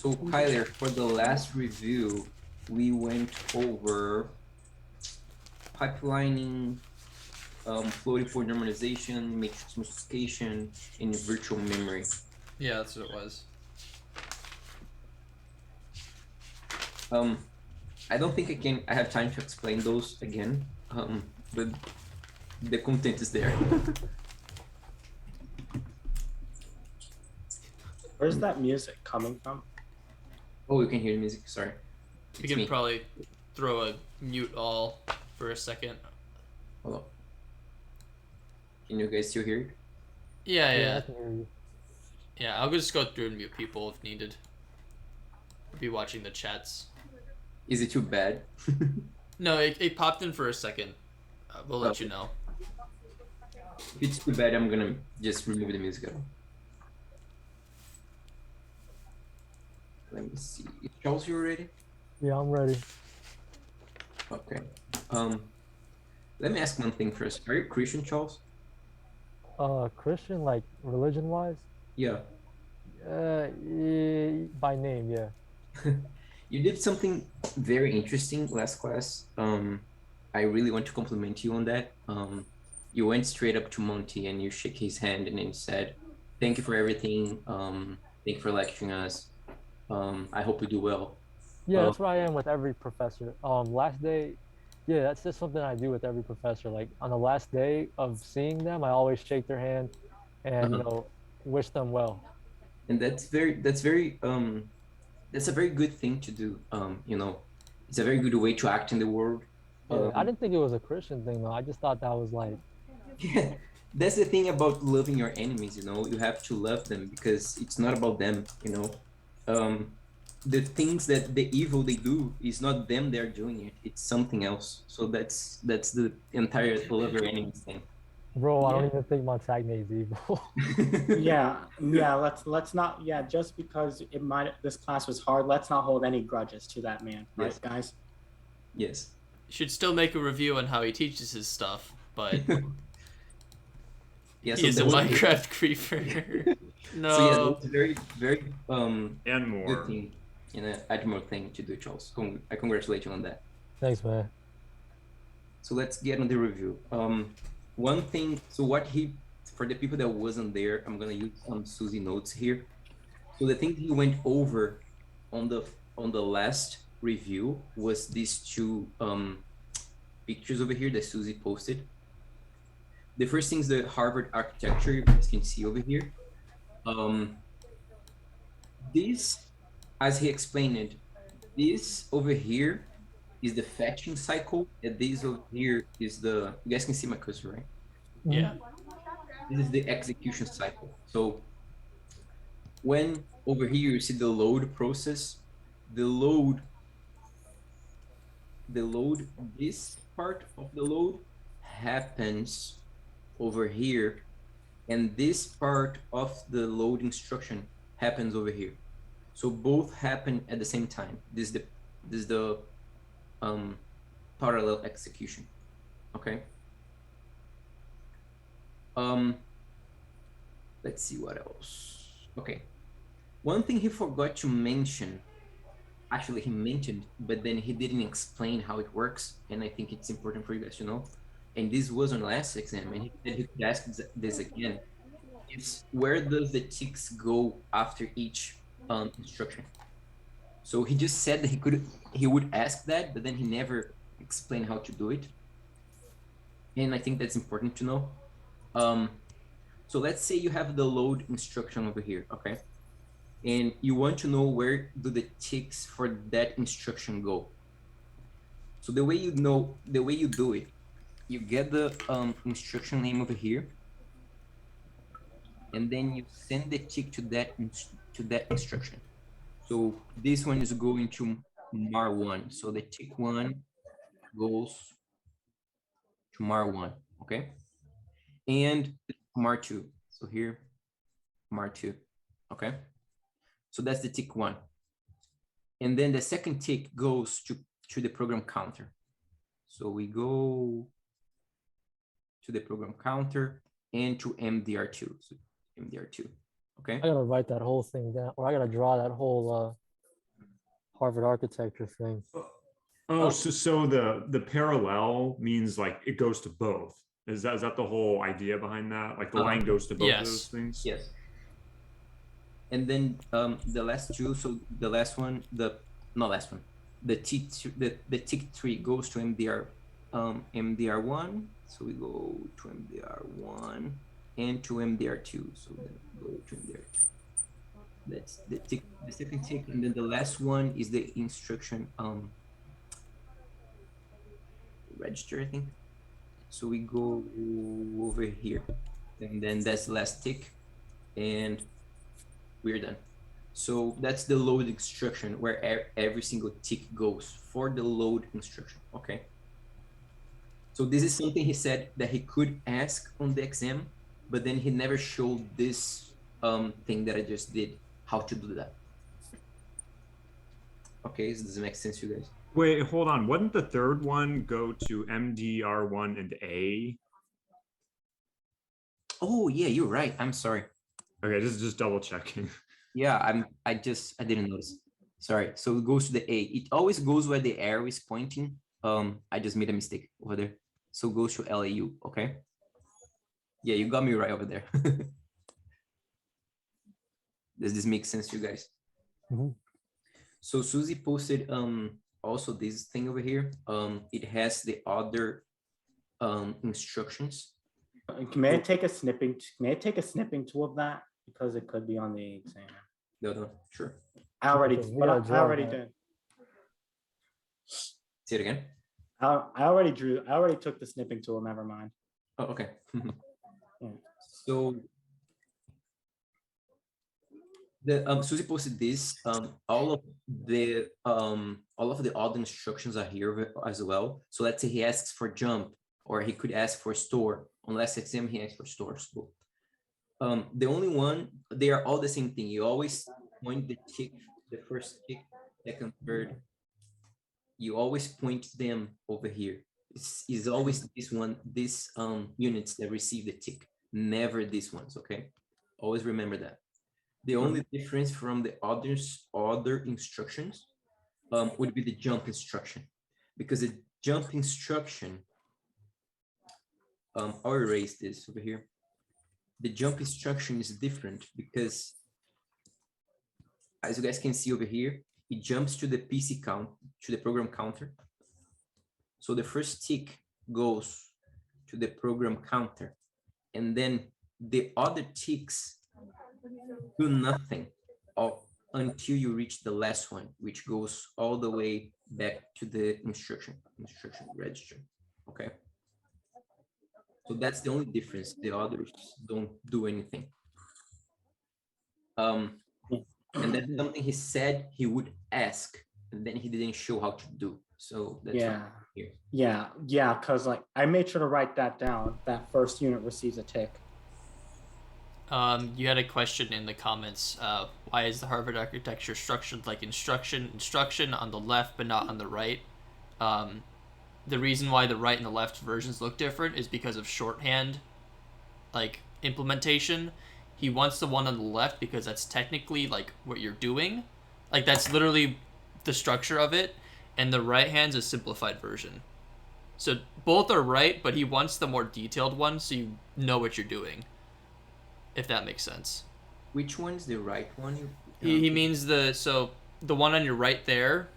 So Kyler, for the last review, we went over pipelining, floating point normalization, matrix multiplication, and virtual memory. Yeah, that's what it was. I don't think I have time to explain those again, but the content is there. Where's that music coming from? Oh, you can hear the music, sorry. We can probably throw a mute all for a second. Hold on. Can you guys still hear it? Yeah. I can hear you. Yeah, I'll just go through and mute people if needed. I'll be watching the chats. Is it too bad? No, it popped in for a second. We'll let you know. If it's too bad, I'm gonna just remove the music. Let me see. Charles, you ready? Yeah, I'm ready. Okay. Let me ask one thing first. Are you Christian, Charles? Christian, like religion-wise? Yeah. By name, yeah. You did something very interesting last class. I really want to compliment you on that. You went straight up to Monty and you shook his hand and then said, "Thank you for everything. Thank you for lecturing us. I hope we do well." Yeah, that's what I am with every professor. Last day, yeah, that's just something I do with every professor. Like on the last day of seeing them, I always shake their hand and wish them well. And that's a very good thing to do. It's a very good way to act in the world. Yeah, I didn't think it was a Christian thing though. I just thought that was like, yeah, that's the thing about loving your enemies. You have to love them because it's not about them. The things that the evil they do is not them they're doing it, it's something else. So that's the entire love your enemies thing. bro, I don't even think Montagne is evil. Yeah. Let's not. Yeah, just because this class was hard, let's not hold any grudges to that man, right, Yes. guys? Yes. You should still make a review on how he teaches his stuff, but Yeah, he's a Minecraft creeper. No. So yeah, that's very, very and more good thing, admirable thing to do, Charles. I congratulate you on that. Thanks, man. So let's get on the review. One thing, so for the people that wasn't there, I'm gonna use some Suzie notes here. So the thing he went over on the last review was these two pictures over here that Suzie posted. The first thing is the Harvard architecture, you guys can see over here. This, as he explained it, this over here is the fetching cycle, and this over here is you guys can see my cursor, right? Yeah. This is the execution cycle. So when over here you see the load process, this part of the load happens over here, and this part of the load instruction happens over here. So both happen at the same time. This is the parallel execution. Okay. Let's see what else. Okay. One thing he forgot to mention, actually he mentioned, but then he didn't explain how it works, and I think it's important for you guys to know. And this was on last exam, and he said he could ask this again. It's where does the ticks go after each instruction? So he just said that he would ask that, but then he never explained how to do it. And I think that's important to know. So let's say you have the load instruction over here, okay? And you want to know where do the ticks for that instruction go. So the way you do it, you get the instruction name over here, and then you send the tick to that instruction. So this one is going to mar1. So the tick 1 goes to mar1, okay? And mar2. So here, mar2, okay? So that's the tick 1. And then the second tick goes to the program counter. So we go to the program counter and to MDR2. So MDR2, okay? I gotta write that whole thing down, or I gotta draw that whole Harvard architecture thing. Oh, so the parallel means like it goes to both. Is that the whole idea behind that? Like the line goes to both of those Yes. things? Yes. And then the last two, so the last one, not last one, the tick 3 goes to MDR1. So we go to MDR1 and to MDR2. So then go to MDR2. That's the second tick, and then the last one is the instruction register, I think. So we go over here, and then that's the last tick, and we're done. So that's the load instruction where every single tick goes for the load instruction. Okay. So this is something he said that he could ask on the exam, but then he never showed this thing that I just did, how to do that. Okay, so does it make sense to you guys? Wait, hold on. Wouldn't the third one go to MDR1 and A? Oh yeah, you're right. I'm sorry. Okay, just double checking. Yeah, I didn't notice. Sorry. So it goes to the A. It always goes where the arrow is pointing. I just made a mistake over there. So it goes to LAU. Okay. Yeah, you got me right over there. Does this make sense to you guys? Mm-hmm. So Suzie posted also this thing over here. It has the other instructions. May I take a snipping tool of that, because it could be on the exam? No, sure. I already, Okay, we but gotta I already draw that. did. Say it again. I already drew. I already took the snipping tool. Never mind. Oh, okay. Yeah. So the Suzie posted this. All of the other instructions are here as well. So let's say he asks for jump, or he could ask for store. On last exam, he asked for store. So the only one, they are all the same thing. You always point the tick, the first tick, second, third. You always point them over here. It's always this one, this units that receive the tick, never these ones. Okay, always remember that. The only difference from the other instructions would be the jump instruction, because the jump instruction, I'll erase this over here. The jump instruction is different because, as you guys can see over here, it jumps to the PC count, to the program counter. So the first tick goes to the program counter, and then the other ticks do nothing until you reach the last one, which goes all the way back to the instruction register. Okay. So that's the only difference. The others don't do anything. And that's something he said he would ask, and then he didn't show how to do. So that's yeah, because like I made sure to write that down. That first unit receives a tick. You had a question in the comments. Why is the Harvard architecture structured like instruction on the left but not on the right? The reason why the right and the left versions look different is because of shorthand, like implementation. He wants the one on the left because that's technically like what you're doing, like that's literally the structure of it, and the right hand's a simplified version. So both are right, but he wants the more detailed one so you know what you're doing, if that makes sense. Which one's the right one? He means the one on your right there,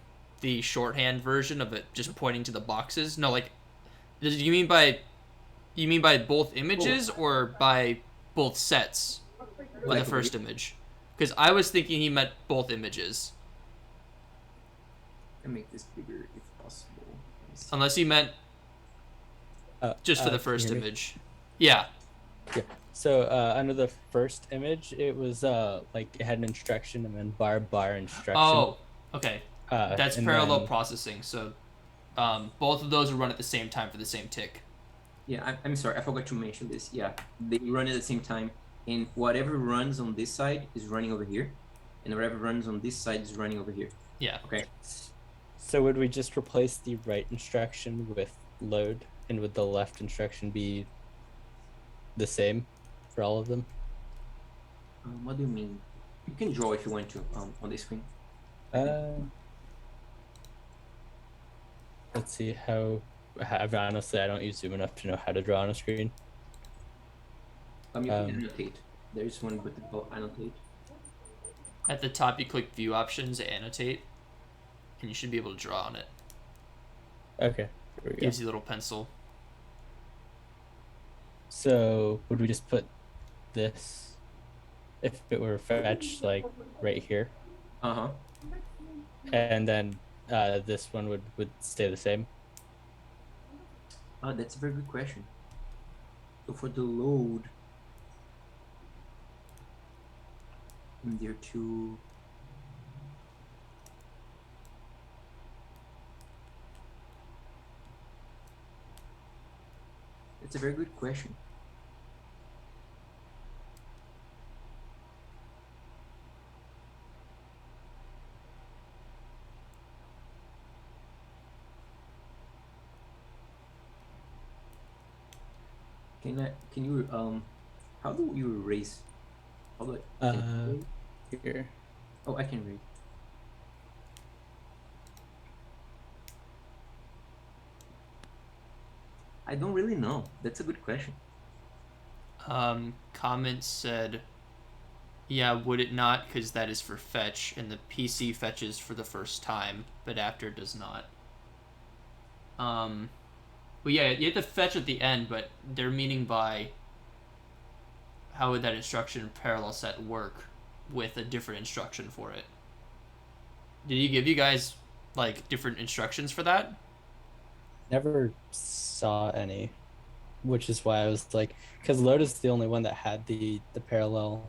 the shorthand version of it, just pointing to the boxes. No, like, you mean by both images or by both sets? By the first image, because I was thinking he meant both images. I make this bigger if possible. Unless he meant just for the first image. Yeah. Yeah. So under the first image, it was like it had an instruction and then bar instruction. Oh, okay. That's parallel then... processing. So both of those will run at the same time for the same tick. Yeah, I'm sorry, I forgot to mention this. Yeah, they run at the same time, and whatever runs on this side is running over here, and whatever runs on this side is running over here. Yeah. Okay. So would we just replace the right instruction with load, and would the left instruction be the same for all of them? What do you mean? You can draw if you want to on the screen. let's see how. Honestly, I don't use Zoom enough to know how to draw on a screen. You can annotate. There's one button called annotate. At the top, you click View Options, Annotate, and you should be able to draw on it. Okay. Here we go. Gives you a little pencil. So would we just put this, if it were fetch, like right here, and then this one would stay the same? That's a very good question. So for the load, and there are two. It's a very good question. Can you how do you erase? How do I, Here. oh, I can read. I don't really know. That's a good question. Comments said, yeah, would it not? Because that is for fetch, and the PC fetches for the first time, but after does not. Well, yeah, you have to fetch at the end, but they're meaning by how would that instruction parallel set work with a different instruction for it? Did he give you guys like different instructions for that? Never saw any, which is why I was like, because load is the only one that had the parallel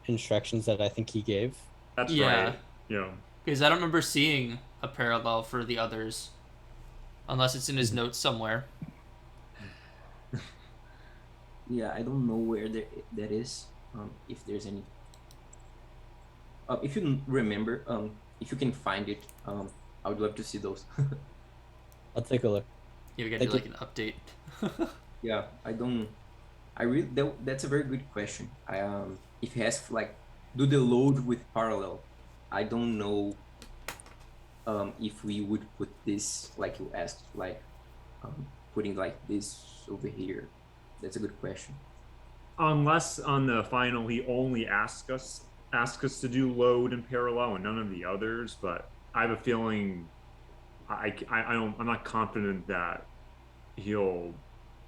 instructions that I think he gave. That's Yeah. right. Yeah. Because I don't remember seeing a parallel for the others, unless it's in his notes somewhere. Yeah, I don't know where that is. If there's any. If you remember, if you can find it, I would love to see those. I'll take a look. Yeah, we gotta do like an update. Yeah, I don't. I really that's a very good question. If he has like, do the load with parallel, I don't know. If we would put this like you asked, like putting like this over here. That's a good question. Unless on the final he only asks us to do load and parallel and none of the others, but I have a feeling I'm not confident that he'll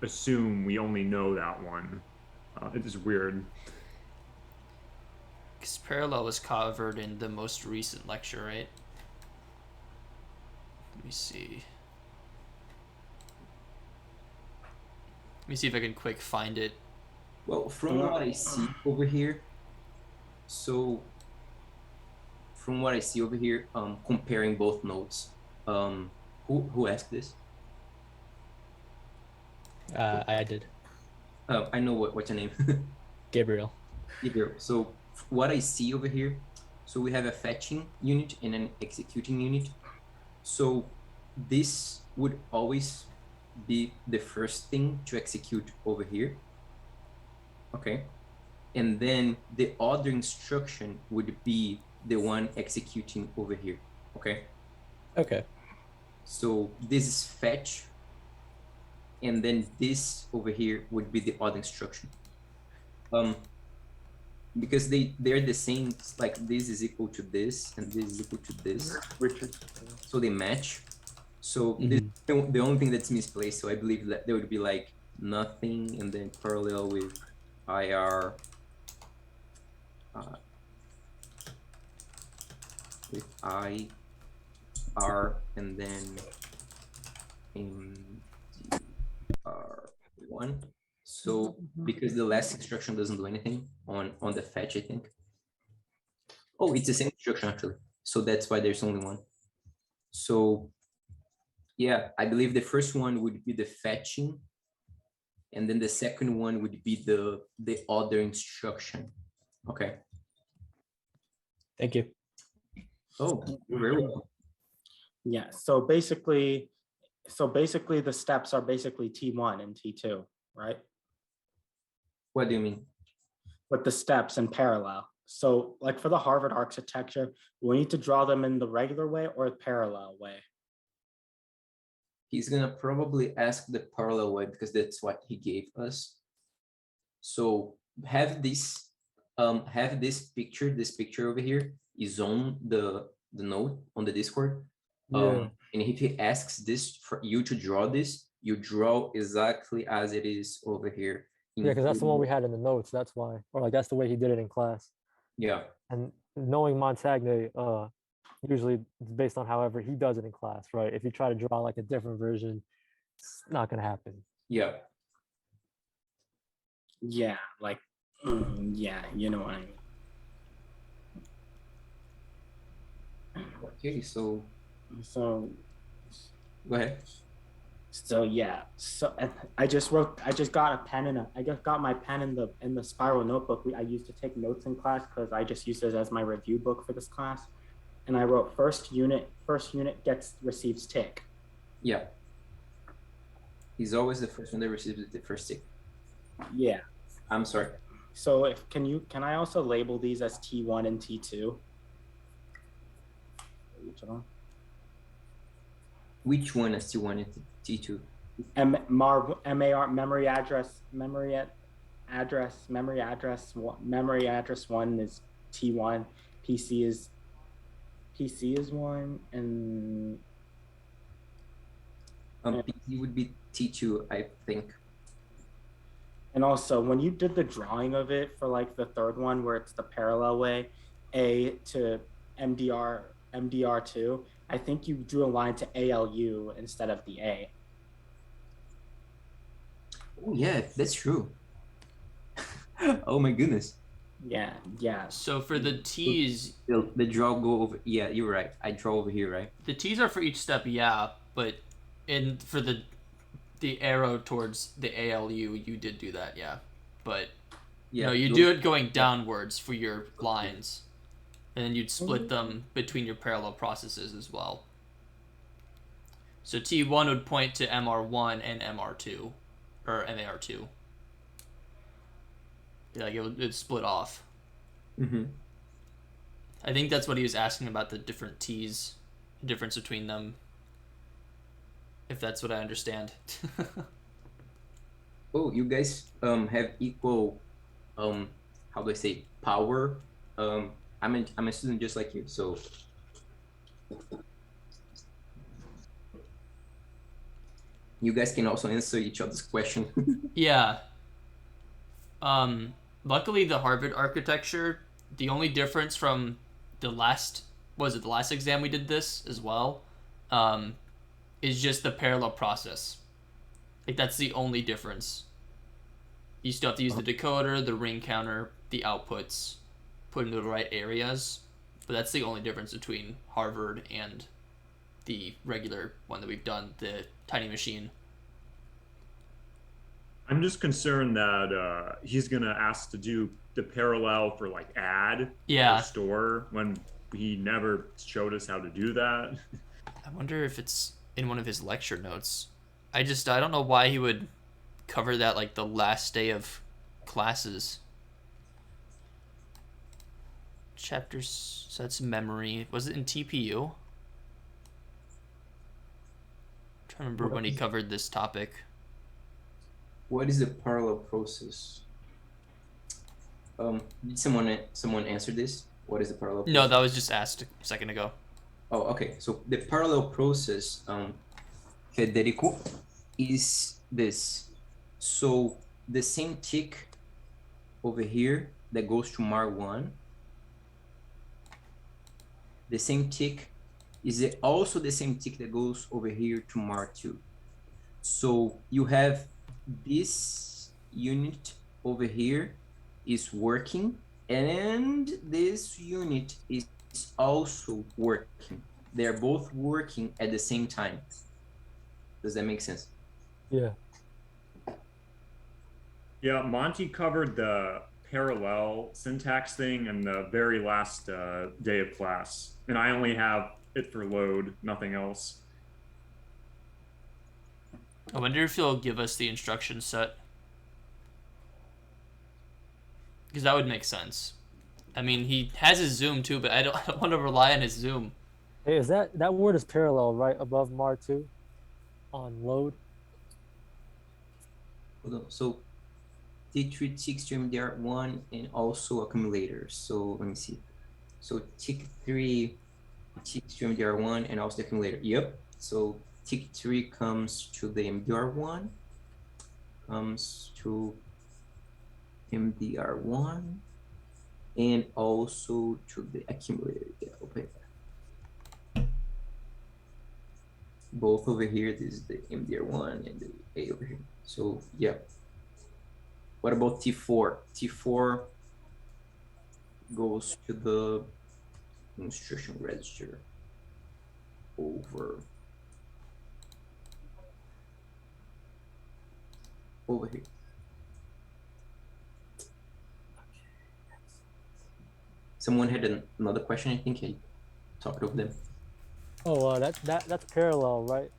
assume we only know that one. It is weird. Because parallel was covered in the most recent lecture, right? Let me see. Let me see if I can quick find it. Well, from what I see over here, comparing both notes, who asked this? I did. I know what's your name. Gabriel. Gabriel. So what I see over here, so we have a fetching unit and an executing unit. So this would always be the first thing to execute over here. Okay. And then the other instruction would be the one executing over here. Okay. Okay. So this is fetch. And then this over here would be the other instruction. Because they're the same, like this is equal to this and this is equal to this. So they match. So this is the only thing that's misplaced. So I believe that there would be like nothing and then parallel with IR with IR and then in R1. So because the last instruction doesn't do anything on the fetch, I think. Oh, it's the same instruction actually. So that's why there's only one. So yeah, I believe the first one would be the fetching, and then the second one would be the other instruction. Okay. Thank you. Oh, you're very welcome. Yeah. So basically the steps are basically T1 and T2, right? What do you mean? With the steps in parallel. So like for the Harvard architecture, we need to draw them in the regular way or the parallel way. he's gonna probably ask the parallel way because that's what he gave us. So have this this picture over here is on the note on the Discord. Yeah. And if he asks this for you to draw this, you draw exactly as it is over here. Yeah, because that's the one including- we had in the notes. That's why, or like that's the way he did it in class. Yeah. And knowing Montagne, usually it's based on however he does it in class, right? If you try to draw like a different version, it's not gonna happen. Yeah. Yeah, like, yeah, you know what I mean. Okay, so So, go ahead. so yeah. So and I just got a pen I just got my pen in the spiral notebook I used to take notes in class because I just used it as my review book for this class. And I wrote first unit receives tick. Yeah. He's always the first one that receives the first tick. Yeah. I'm sorry. So can I also label these as T1 and T2? Which one is T1 and T2? memory address one is T1, PC is one, and PC would be T2, I think. and also when you did the drawing of it for like the third one where it's the parallel way, A to MDR2, I think you drew a line to ALU instead of the A. Oh yeah, that's true. Oh my goodness. Yeah. So for the T's, The draw go over. Yeah, you're right. I draw over here, right? the T's are for each step, yeah, but for the arrow towards the ALU, you did do that, yeah. But Yeah. no, you do it going downwards for your lines. And then you'd split them between your parallel processes as well. So T1 would point to MR1 and MR2, or MAR2. Like it'd split off. Mm-hmm. I think that's what he was asking about, the different T's, difference between them. If that's what I understand. Oh, you guys have equal how do I say power? I'm a student just like you, so you guys can also answer each other's question. Yeah. Luckily the Harvard architecture, the only difference from the last exam we did this as well, is just the parallel process. Like that's the only difference. You still have to use the decoder, the ring counter, the outputs, put into the right areas, but that's the only difference between Harvard and the regular one that we've done, the tiny machine. I'm just concerned that he's gonna ask to do the parallel for like add Yeah. or store when he never showed us how to do that. I wonder if it's in one of his lecture notes. I don't know why he would cover that like the last day of classes. Chapters, so that's memory. Was it in TPU? I'm trying to remember when he covered this topic. What is the parallel process? Did someone answer this? What is the parallel process? No, that was just asked a second ago. Oh, okay. So the parallel process, Federico, is this. So the same tick over here that goes to MAR1, the same tick is also the same tick that goes over here to MAR2. So you have this unit over here is working, and this unit is also working. They're both working at the same time. Does that make sense? Yeah. Yeah, Monty covered the parallel syntax thing in the very last day of class, and I only have it for load, nothing else. I wonder if he'll give us the instruction set. Because that would make sense. I mean, he has his zoom too, but I don't want to rely on his zoom. Hey, is that word is parallel right above MAR2? on load. Hold on. So T3 ticks to MDR1 and also accumulators. So let me see. So tick 3 ticks to MDR1 and also the accumulator. Yep. So tick 3 comes to the MDR1, comes to MDR1, and also to the accumulator. Yeah, okay. Both over here, this is the MDR1 and the A over here. So yeah. What about T4? T4 goes to the instruction register over here. Someone had another question. I think I talked over them. Oh, that's parallel, right?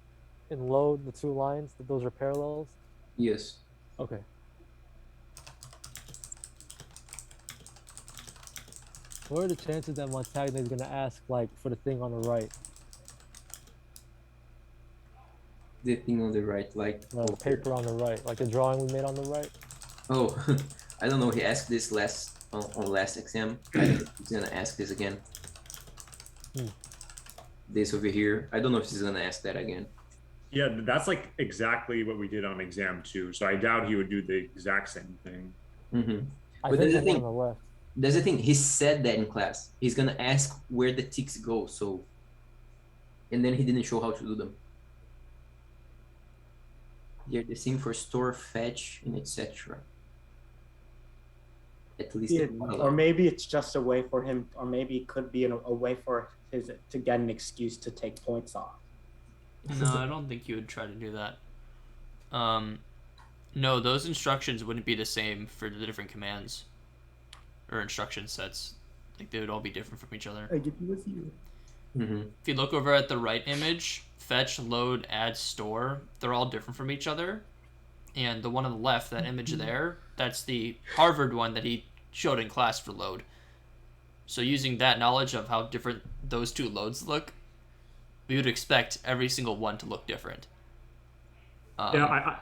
In load, the two lines, those are parallels. Yes. Okay. What are the chances that Montagne is gonna ask like for the thing on the right, The thing on the right, like the paper on the right, like the drawing we made on the right? Oh, I don't know. He asked this on last exam. I don't know if he's gonna ask this again. This over here. I don't know if he's gonna ask that again. Yeah, that's like exactly what we did on exam 2. So I doubt he would do the exact same thing. Mm-hmm. I But think there's the the one on thing. the left. There's the thing. He said that in class. He's gonna ask where the ticks go. So, and then he didn't show how to do them. They're the same for store, fetch, and etc. At least. Yeah, or maybe it's just a way for him, or maybe it could be a way for his to get an excuse to take points off. No, I don't think you would try to do that. No, those instructions wouldn't be the same for the different commands or instruction sets. Like they would all be different from each other. I give you a few. Mm-hmm. If you look over at the right image, fetch, load, add, store, they're all different from each other. And the one on the left, that image there, that's the Harvard one that he showed in class for load. So using that knowledge of how different those two loads look, we would expect every single one to look different. Yeah,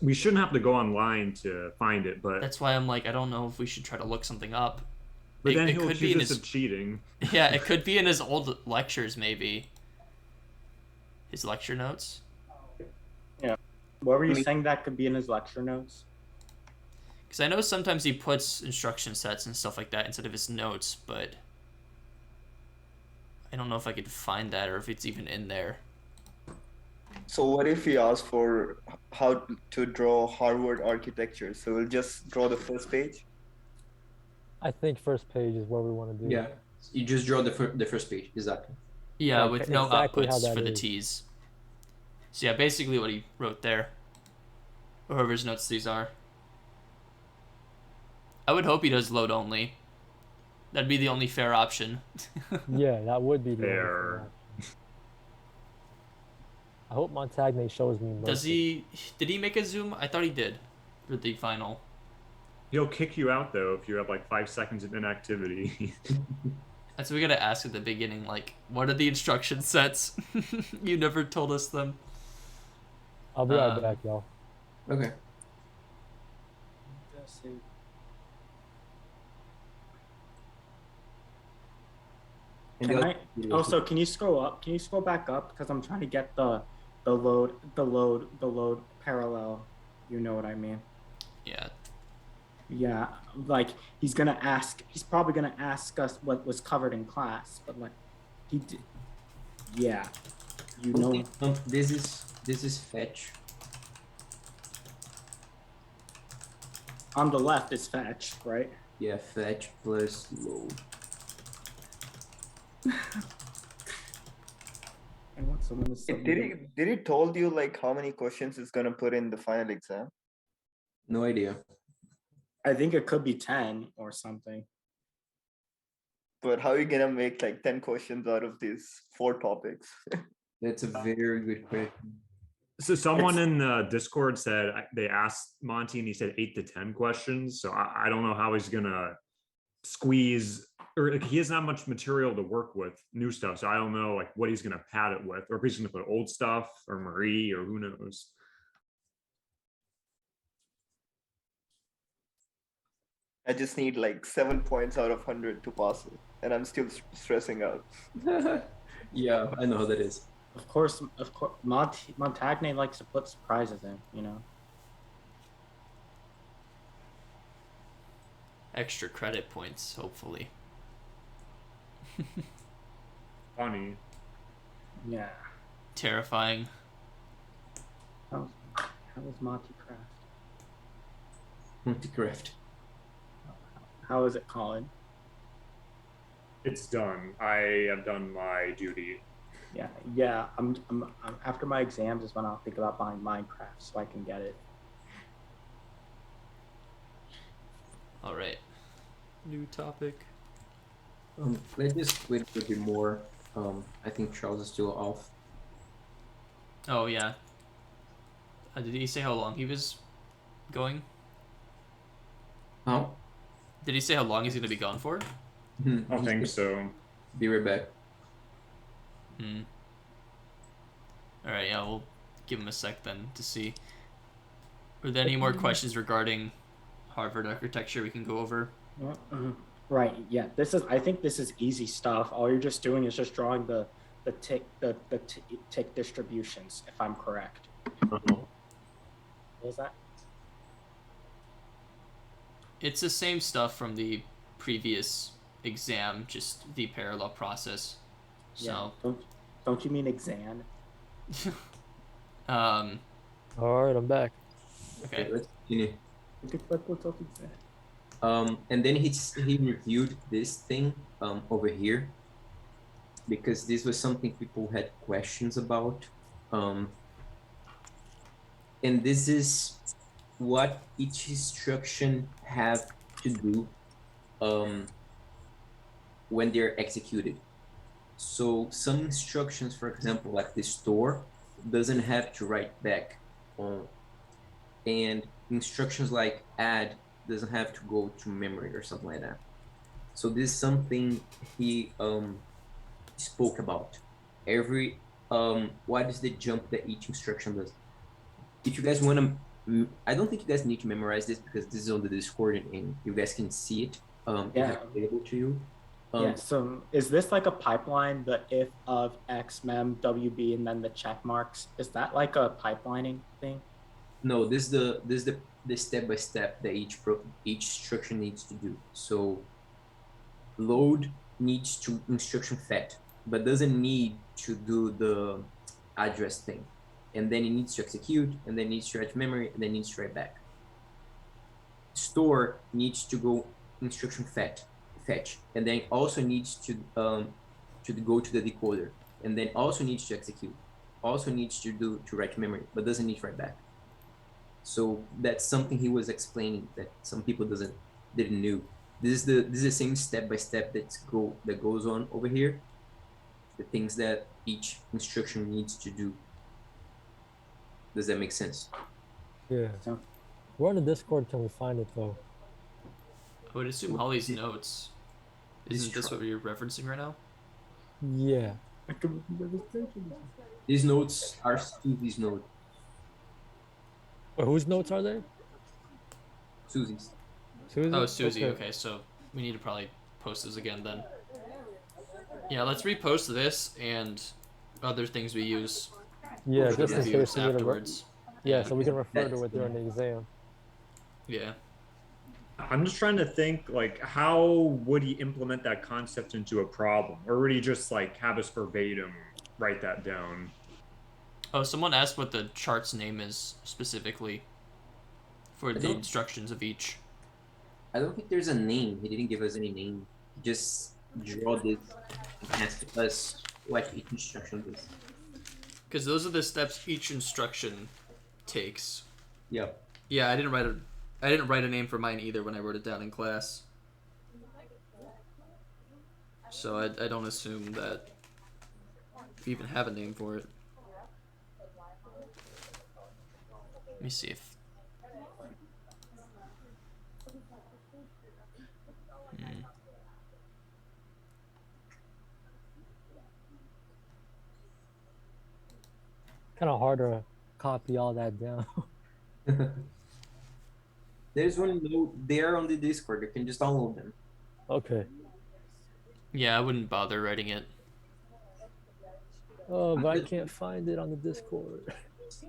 we shouldn't have to go online to find it, but that's why I'm like, I don't know if we should try to look something up. But then he'll accuse us of cheating. Yeah, it could be in his old lectures, maybe. His lecture notes. Yeah. What were you saying that could be in his lecture notes? Because I know sometimes he puts instruction sets and stuff like that instead of his notes, but I don't know if I could find that or if it's even in there. So what if he asks for how to draw Harvard architecture? So we'll just draw the first page? I think first page is what we want to do. Yeah, you just draw the first page, exactly. Yeah, Like, with no exactly how outputs that for the is. T's. So yeah, basically what he wrote there. Or whoever's notes these are. I would hope he does load only. That'd be the only fair option. Yeah, that would be the only Fair. option. I hope Montagne shows me mercy. Does he? Did he make a Zoom? I thought he did for the final. He'll kick you out though if you have like 5 seconds of inactivity. That's what we gotta ask at the beginning. Like, what are the instruction sets? You never told us them. I'll be right back, y'all. Okay. Can you scroll up? Can you scroll back up? Because I'm trying to get the load parallel. You know what I mean? Yeah. Yeah, like he's probably gonna ask us what was covered in class, but like he did. Yeah, you know. This is fetch. On the left is fetch, right? Yeah, fetch plus load. I want someone to Did he told you like how many questions it's gonna put in the final exam? No idea. I think it could be 10 or something. But how are you gonna make like 10 questions out of these 4 topics? That's a very good question. So someone in the Discord said they asked Monty and he said 8 to 10 questions. So I don't know how he's gonna squeeze or like, he doesn't have much material to work with, new stuff. So I don't know like what he's gonna pad it with, or if he's gonna put old stuff or Marie or who knows. I just need like 7 points out of 100 to pass it, and I'm still stressing out. Yeah, I know how that is. Of course, Montagne likes to put surprises in, you know. Extra credit points, hopefully. Funny. Yeah. Terrifying. How was Monty Craft? Multicraft. How is it, Colin? It's done. I have done my duty. Yeah. I'm after my exams is when I'll think about buying Minecraft so I can get it. All right. New topic. Let's just wait a bit more. I think Charles is still off. Oh yeah. Did he say how long he was going? Oh, Did he say how long he's gonna be gone for? I think so. Be right back. Hmm. All right. Yeah, we'll give him a sec then to see. Are there any more questions regarding Harvard architecture we can go over? Right. Yeah. I think this is easy stuff. All you're just doing is just drawing the tick distributions, if I'm correct. What was that? It's the same stuff from the previous exam, just the parallel process. So. Yeah. Don't you mean exam? Um. All right, I'm back. Okay, Okay. let's continue. What's up exam? And then he reviewed this thing over here because this was something people had questions about. And this is what each instruction have to do when they're executed. So some instructions, for example, like the store, doesn't have to write back on, and instructions like add doesn't have to go to memory or something like that. So this is something he spoke about. Every what is the jump that each instruction does? If you guys want to, I don't think you guys need to memorize this because this is on the Discord and you guys can see it. Yeah. Available to you. Yeah. So is this like a pipeline? The if of x mem wb and then the check marks. Is that like a pipelining thing? No, this is the step by step that each instruction needs to do. So load needs to instruction fetch, but doesn't need to do the address thing. And then it needs to execute, and then needs to write memory, and then needs to write back. Store needs to go instruction fetch, and then also needs to go to the decoder, and then also needs to execute, also needs to write memory, but doesn't need to write back. So that's something he was explaining that some people didn't know. This is the same step by step that goes on over here. The things that each instruction needs to do. Does that make sense? Yeah. So, Where on the Discord can we find it though? I would assume Holly's notes. Isn't this what you're referencing right now? Yeah. These notes are Susie's notes. Wait, whose notes are they? Susie's. Susie? Oh, Suzie. Okay, so we need to probably post this again then. Yeah, let's repost this and other things we use. Yeah, for just in reviews case we need to afterwards. yeah, so we can refer to it during the exam. Yeah. I'm just trying to think like how would he implement that concept into a problem, or would he just like have us verbatim write that down? Oh, someone asked what the chart's name is specifically for the instructions of each. I don't think there's a name. He didn't give us any name. He just draw this and ask us what each instruction is. Because those are the steps each instruction takes. Yep. Yeah, I didn't write a name for mine either when I wrote it down in class. So I don't assume that we even have a name for it. Let me see if... kind of hard to copy all that down. There's one note there on the Discord. You can just download them. Okay. Yeah, I wouldn't bother writing it. Oh, but I can't find it on the Discord.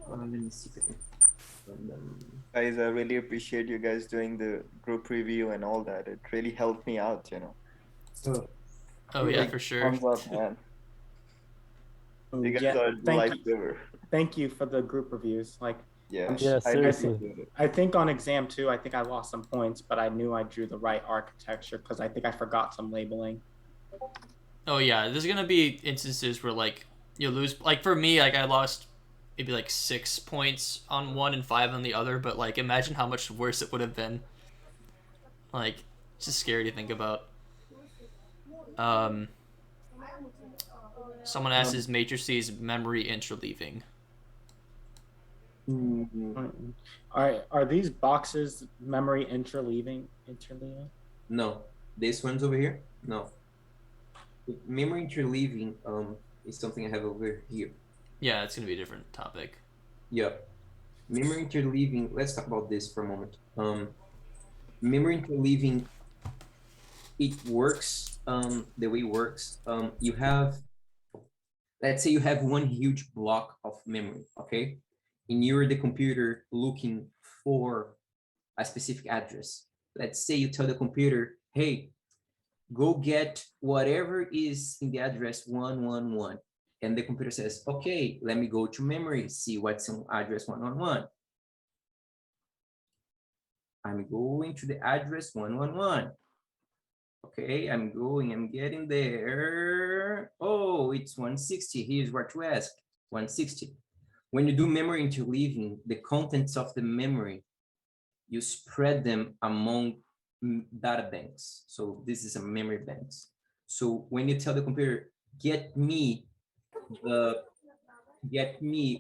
Let me see if I can find them. Guys, I really appreciate you guys doing the group review and all that. It really helped me out, you know. So, Oh yeah, Big for sure. Thumbs up, man. You guys Yeah, are thank you. lifesaver. Thank you for the group reviews. Like, Yeah, Yeah, I seriously. appreciate it. I think on exam 2, I think I lost some points, but I knew I drew the right architecture because I think I forgot some labeling. Oh yeah, there's gonna be instances where like you lose. Like for me, like I lost maybe like 6 points on one and 5 on the other. But like imagine how much worse it would have been. Like it's just scary to think about. Someone asks, is matrices memory interleaving? Are these boxes memory interleaving? no, this one's over here. No, memory interleaving is something I have over here. Yeah, it's gonna be a different topic. Yep. Memory interleaving. Let's talk about this for a moment. Memory interleaving. It works. The way it works. You have. Let's say you have one huge block of memory. Okay, and you're the computer looking for a specific address. Let's say you tell the computer, "Hey, go get whatever is in the address 111." And the computer says, "Okay, let me go to memory, see what's in address 111. I'm going to the address 111. Okay, I'm getting there. Oh, it's 160. Here's what to ask, 160. When you do memory interleaving, the contents of the memory, you spread them among data banks. So this is a memory banks. So when you tell the computer, get me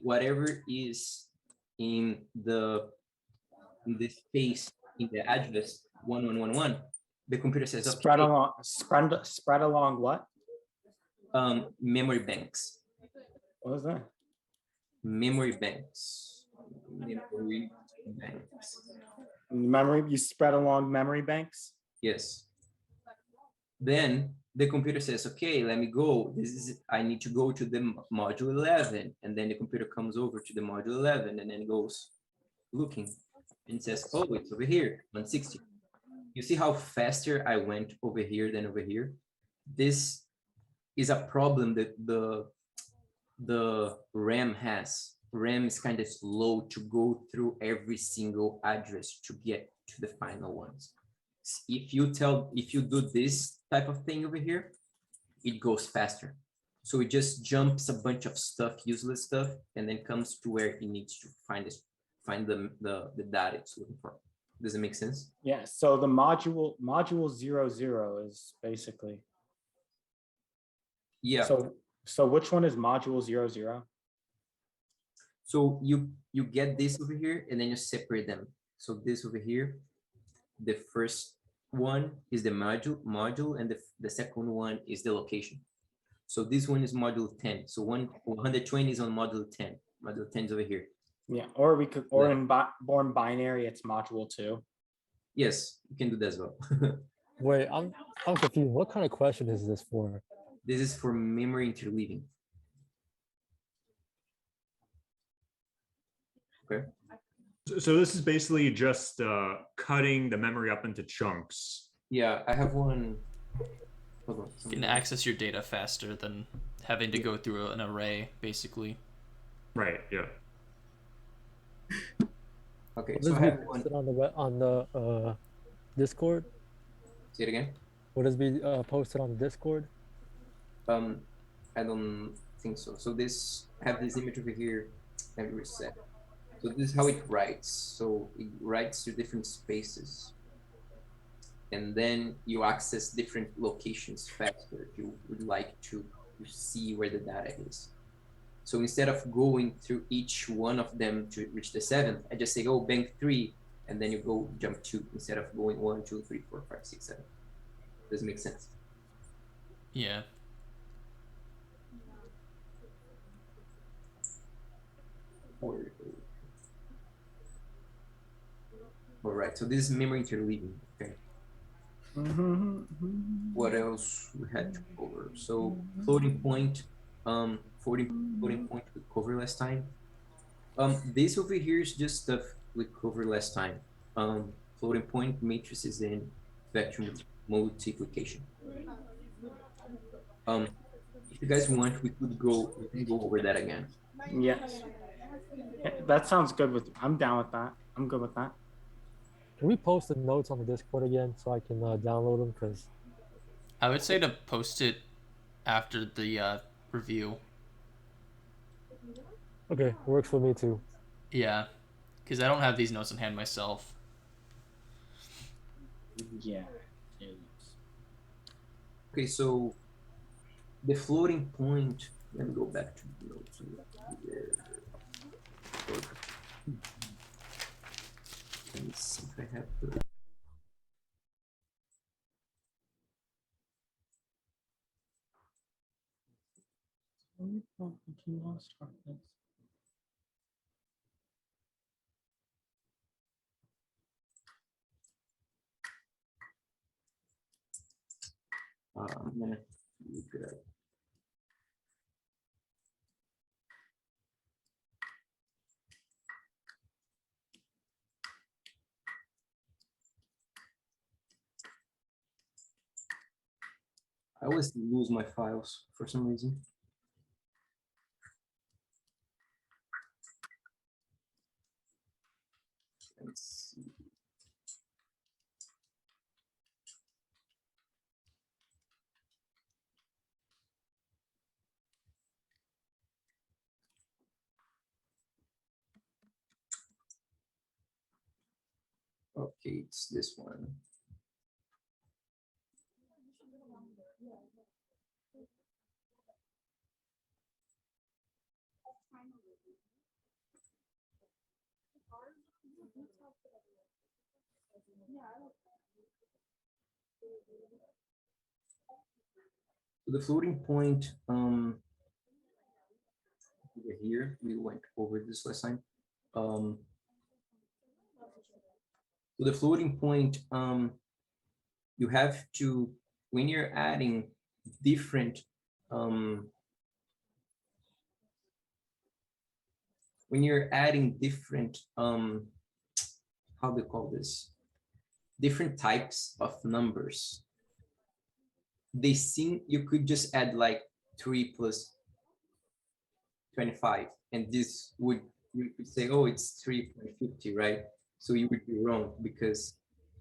whatever is in the space in the address 1111, the computer says, okay, spread along what? Memory banks. What was that? Memory banks. Memory banks. Memory, you spread along memory banks? Yes. Then the computer says, okay, let me go. I need to go to the module 11. And then the computer comes over to the module 11 and then goes looking and says, oh, it's over here, 160. You see how faster I went over here than over here? This is a problem that the RAM has. RAM is kind of slow to go through every single address to get to the final ones. If you do this type of thing over here, it goes faster. So it just jumps a bunch of stuff, useless stuff, and then comes to where it needs to find the data it's looking for. Does it make sense? Yeah. So the module 00 is basically. Yeah. So which one is module 00? So you get this over here and then you separate them. So this over here, the first one is the module and the second one is the location. So this one is module 10. So 120 is on module 10. Module 10 is over here. Yeah, or we could, or in born binary, it's module 2. Yes, you can do that as well. Wait, I'm confused. What kind of question is this for? This is for memory interleaving. Okay. So this is basically just cutting the memory up into chunks. Yeah, I have one. Hold on. You can access your data faster than having to go through an array, basically. Right. Yeah. Okay. What So is I have posted on the Discord? Say it again. What is be posted on the Discord? I don't think so. So I have this image over here. Let me reset. So this is how it writes. So it writes to different spaces. And then you access different locations faster if you would like to see where the data is. So instead of going through each one of them to reach the 7th, I just say, oh, bank 3, and then you go jump 2 instead of going 1, 2, 3, 4, 5, 6, 7. Does it make sense? Yeah. All right, so this is memory interleaving. Okay. What else we had to cover? So floating point, floating point we covered last time. This over here is just stuff we covered last time. Floating point, matrices, and vector multiplication. If you guys want, we can go over that again. Yes. Yeah, that sounds good with. I'm down with that. I'm good with that. Can we post the notes on the Discord again so I can download them? Because I would say to post it after the review. okay, works for me too. Yeah, because I don't have these notes in hand myself. Yeah. Okay, so the floating point. Let me go back to the notes. Let me see if I have the. I'm gonna look it up. I always lose my files for some reason. Let's see. Okay, it's this one. So the floating point over here, we went over this last time. So the floating point, you have to, when you're adding different how do you call this, different types of numbers, they seem, you could just add like 3 plus 25, and this would, you could say, oh, it's 3.50, right? So you would be wrong because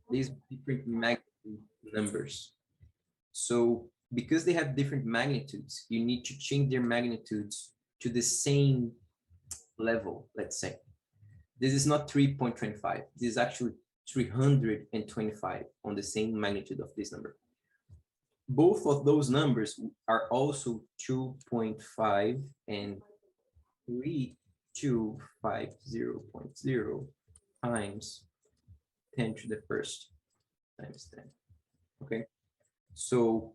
these different magnitude numbers. So because they have different magnitudes, you need to change their magnitudes to the same level, let's say. This is not 3.25. This is actually 325 on the same magnitude of this number. Both of those numbers are also 2.5 and 3250.0 times 10 to the first times 10. Okay, so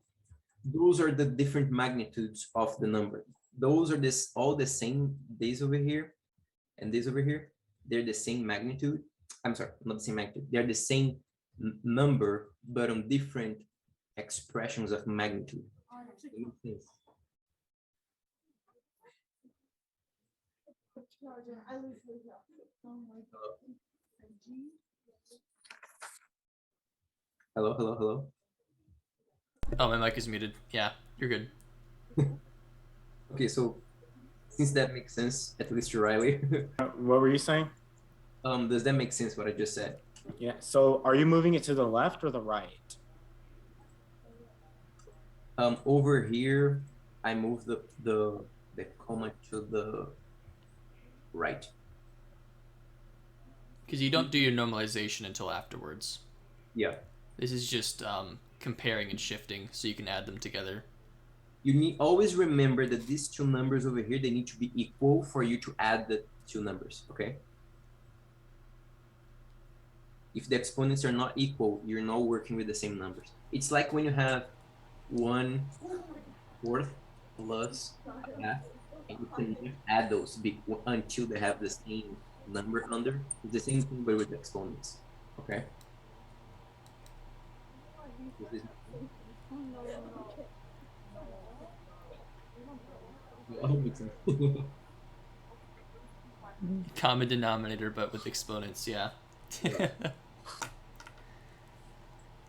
those are the different magnitudes of the number. Those are this all the same. This over here and this over here, they're the same magnitude. I'm sorry, not the same magnitude. They're the same number, but on different expressions of magnitude. Hello, hello, hello. Oh, my mic is muted. Yeah, you're good. Okay, so since that makes sense, at least to Riley. What were you saying? Does that make sense what I just said? Yeah. So are you moving it to the left or the right? Over here, I move the comma to the right. Because you don't do your normalization until afterwards. Yeah. This is just comparing and shifting, so you can add them together. You need always remember that these two numbers over here, they need to be equal for you to add the two numbers, okay? If the exponents are not equal, you're not working with the same numbers. It's like when you have 1/4 plus a half, and you can add those until they have the same number under. It's the same thing, but with exponents. Okay. Common denominator, but with exponents. Yeah.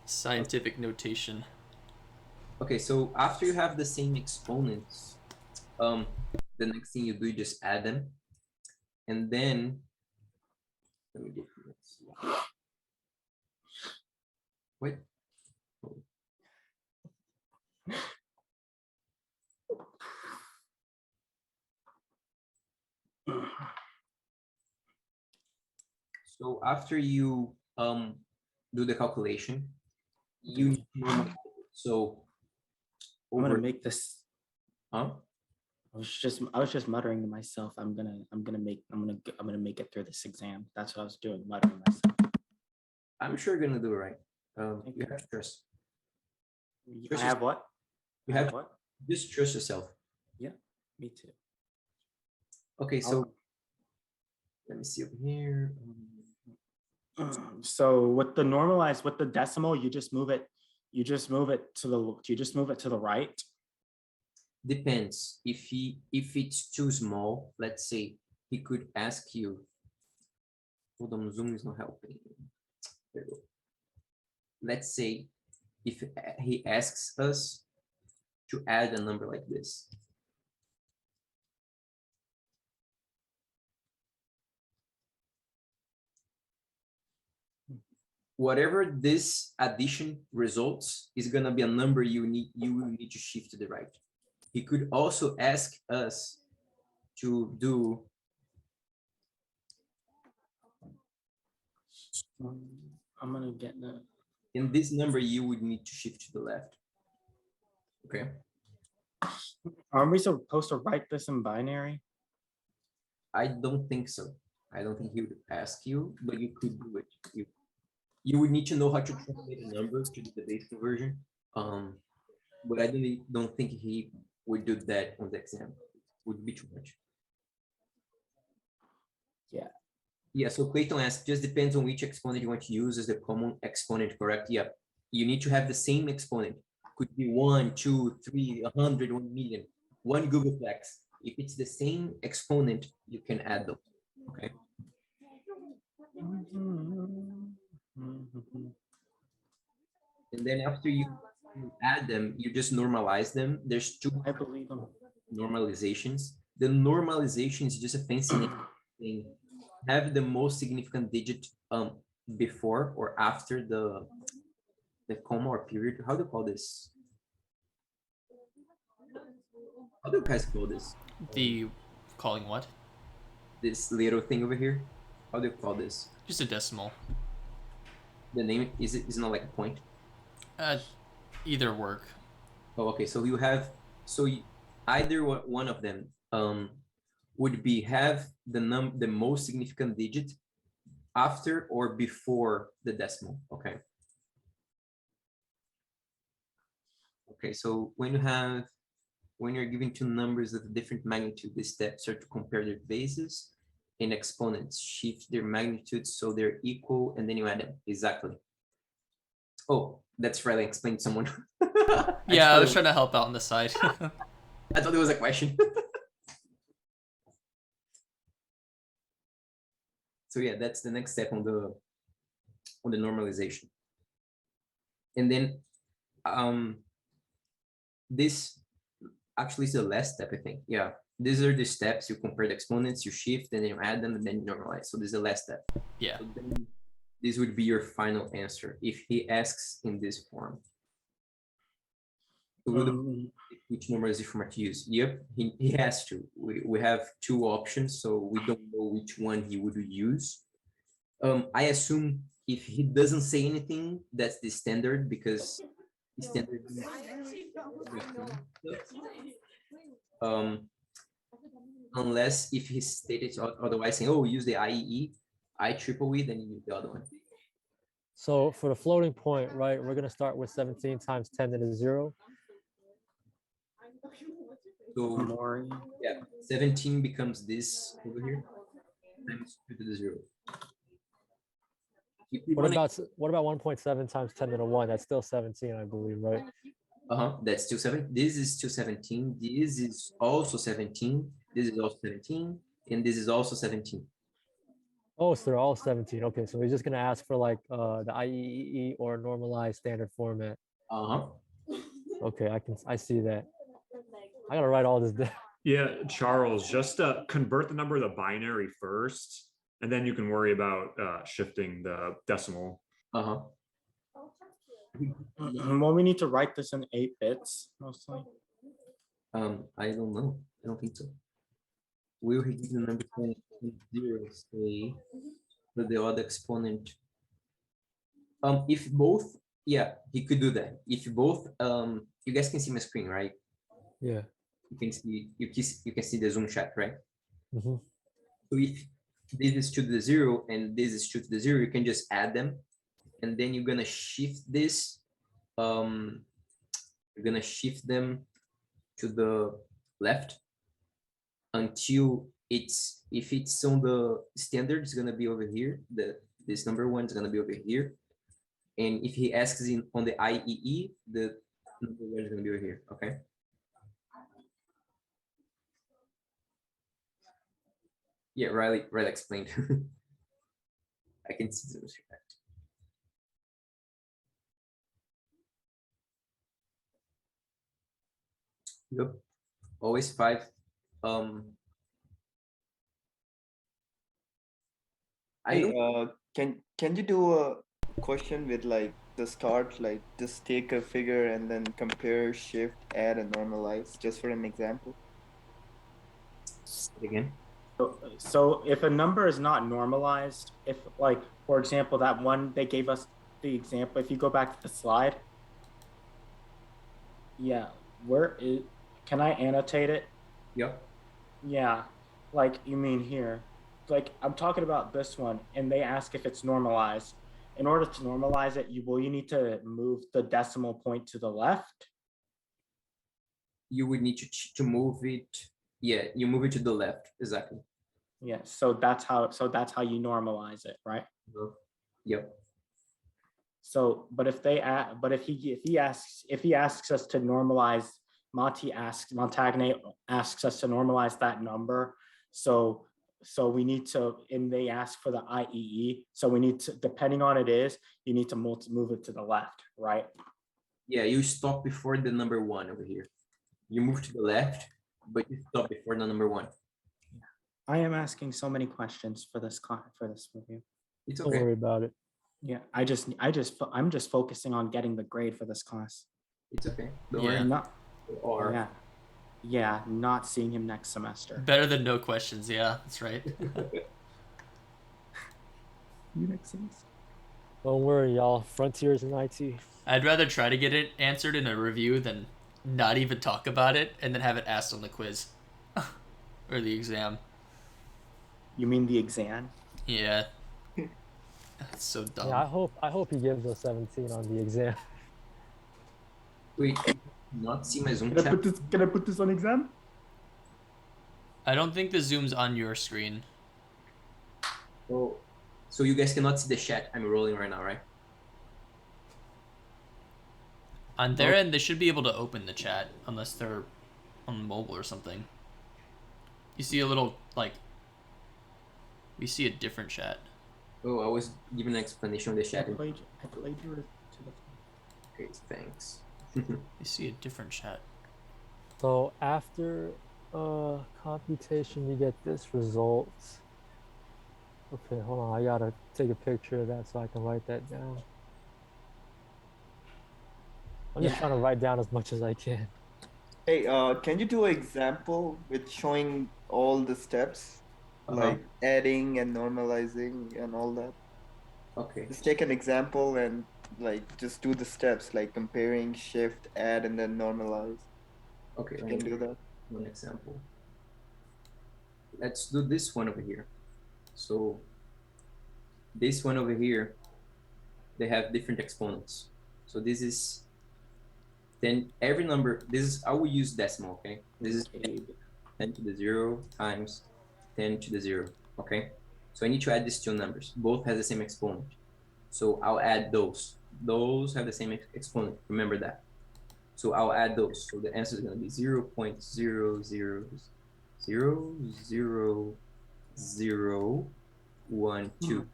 Scientific notation. Okay, so after you have the same exponents, the next thing you do, you just add them, and then let me get this. Wait. So after you do the calculation, you so I'm gonna make this. Huh? I was just muttering to myself. I'm gonna make it through this exam. That's what I was doing, muttering to myself. I'm sure you're gonna do it right. You have to trust. I have what? You have what? Just trust yourself. Yeah, me too. Okay, so let me see over here. So with the decimal, you just move it to the right. Depends. If it's too small, let's say he could ask you. Hold on, Zoom is not helping. There we go. Let's say if he asks us to add a number like this. Whatever this addition results is gonna be a number you will need to shift to the right. He could also ask us to do. I'm gonna get that. In this number, you would need to shift to the left. Okay. Aren't we supposed to write this in binary? I don't think so. I don't think he would ask you, but you could do it. You would need to know how to translate a number to the base conversion. But I don't think he would do that on the exam. Would be too much. Yeah. Yeah, so Clayton asked, just depends on which exponent you want to use as the common exponent, correct? Yeah. You need to have the same exponent. Could be 1, 2, 3, 100, 1 million, one googolplex. If it's the same exponent, you can add them. Okay. And then after you add them, you just normalize them. There's two normalizations. The normalization is just a fancy name. Have the most significant digit before or after the comma or period. How do you call this? How do you guys call this? The calling what? This little thing over here. How do you call this? Just a decimal. The name is not like a point. Either work. Oh, okay. So you have either one of them would be have the most significant digit after or before the decimal. Okay. Okay. So when you're given two numbers of different magnitude, the steps are to compare their bases and exponents, shift their magnitudes so they're equal, and then you add them. Exactly. Oh, that's right. I explained to someone. Yeah, I was trying to help out on the side. I thought it was a question. So yeah, that's the next step on the normalization. And then this actually is the last step, I think. Yeah, these are the steps. You compare the exponents, you shift, and then you add them, and then you normalize. So this is the last step. Yeah. So then this would be your final answer if he asks in this form. Which normalization format to use? Yep, he has to. We have two options, so we don't know which one he would use. I assume if he doesn't say anything, that's the standard, because the standard unless if he stated otherwise, saying, oh, use the IEE, IEEE, then you use the other one. So for the floating point, right, we're gonna start with 17 times 10 to the 0. So yeah, 17 becomes this over here times 2 to the 0. If you What wanna, about 1.7 times 10 to the 1? That's still 17, I believe, right? that's still 7. This is still 17. This is also 17. This is also 17. And this is also 17. Oh, so they're all 17. Okay, so we're just gonna ask for like the IEEE or normalized standard format. Uh-huh. Okay, I see that. I gotta write all this down. Yeah, Charles, just convert the number to the binary first, and then you can worry about shifting the decimal. Uh-huh. Well, we need to write this in 8 bits mostly. I don't know. I don't think so. Will he give the number 0, say, but the other exponent? If both, yeah, he could do that. If both, you guys can see my screen, right? Yeah. You can see the Zoom chat, right? Mm-hmm. So if this is 2 to the 0 and this is 2 to the 0, you can just add them, and then you're gonna shift this. You're gonna shift them to the left until if it's on the standard, it's gonna be over here. This number 1 is gonna be over here, and if he asks on the IEE, the number 1 is gonna be over here. Okay. Yeah, Riley explained. I can see the chat. Yep. Always 5. I don't. Can you do a question with like the start, like just take a figure and then compare, shift, add, and normalize, just for an example? Again. So if a number is not normalized, if like, for example, that one they gave us the example, if you go back to the slide, yeah, can I annotate it? Yep. Yeah, like you mean here. Like I'm talking about this one, and they ask if it's normalized. In order to normalize it, you need to move the decimal point to the left. You would need to move it. Yeah, you move it to the left. Exactly. Yeah, so that's how you normalize it, right? Yep. So, but if he asks us to normalize, Montagne asks us to normalize that number. So we need to, and they ask for the IEE. So we need to, depending on you need to move it to the left, right? Yeah, you stop before the number 1 over here. You move to the left, but you stop before the number 1. I am asking so many questions for this review. It's Don't okay. worry about it. Yeah, I'm just focusing on getting the grade for this class. It's okay. Don't Yeah. worry. Yeah, not seeing him next semester. Better than no questions. Yeah, that's right. You next semester. Don't worry, y'all. Frontiers in IT. I'd rather try to get it answered in a review than not even talk about it and then have it asked on the quiz or the exam. You mean the exam? Yeah. That's so dumb. Yeah, I hope he gives us 17 on the exam. Wait, not see my Zoom Can chat? I put this on exam? I don't think the zoom's on your screen. Oh, so you guys cannot see the chat I'm rolling right now, right? On their end, they should be able to open the chat unless they're on mobile or something. You see a little, like, we see a different chat. Oh, I was giving an explanation of the I chat. played you to the. Okay, thanks. You see a different chat. So after computation, you get this result. Okay, hold on. I gotta take a picture of that so I can write that down. I'm just trying to write down as much as I can. Hey, can you do an example with showing all the steps, like adding and normalizing and all that? Okay. Just take an example and like just do the steps, like comparing, shift, add, and then normalize. Okay, You can do that. one example. Let's do this one over here. So this one over here, they have different exponents. So this is, then every number, this is, I will use decimal, okay? This is 10 to the 0 times 10 to the 0, okay? So I need to add these two numbers. Both have the same exponent. So I'll add those. Those have the same exponent, remember that. So I'll add those. So the answer is going to be 0.0000012.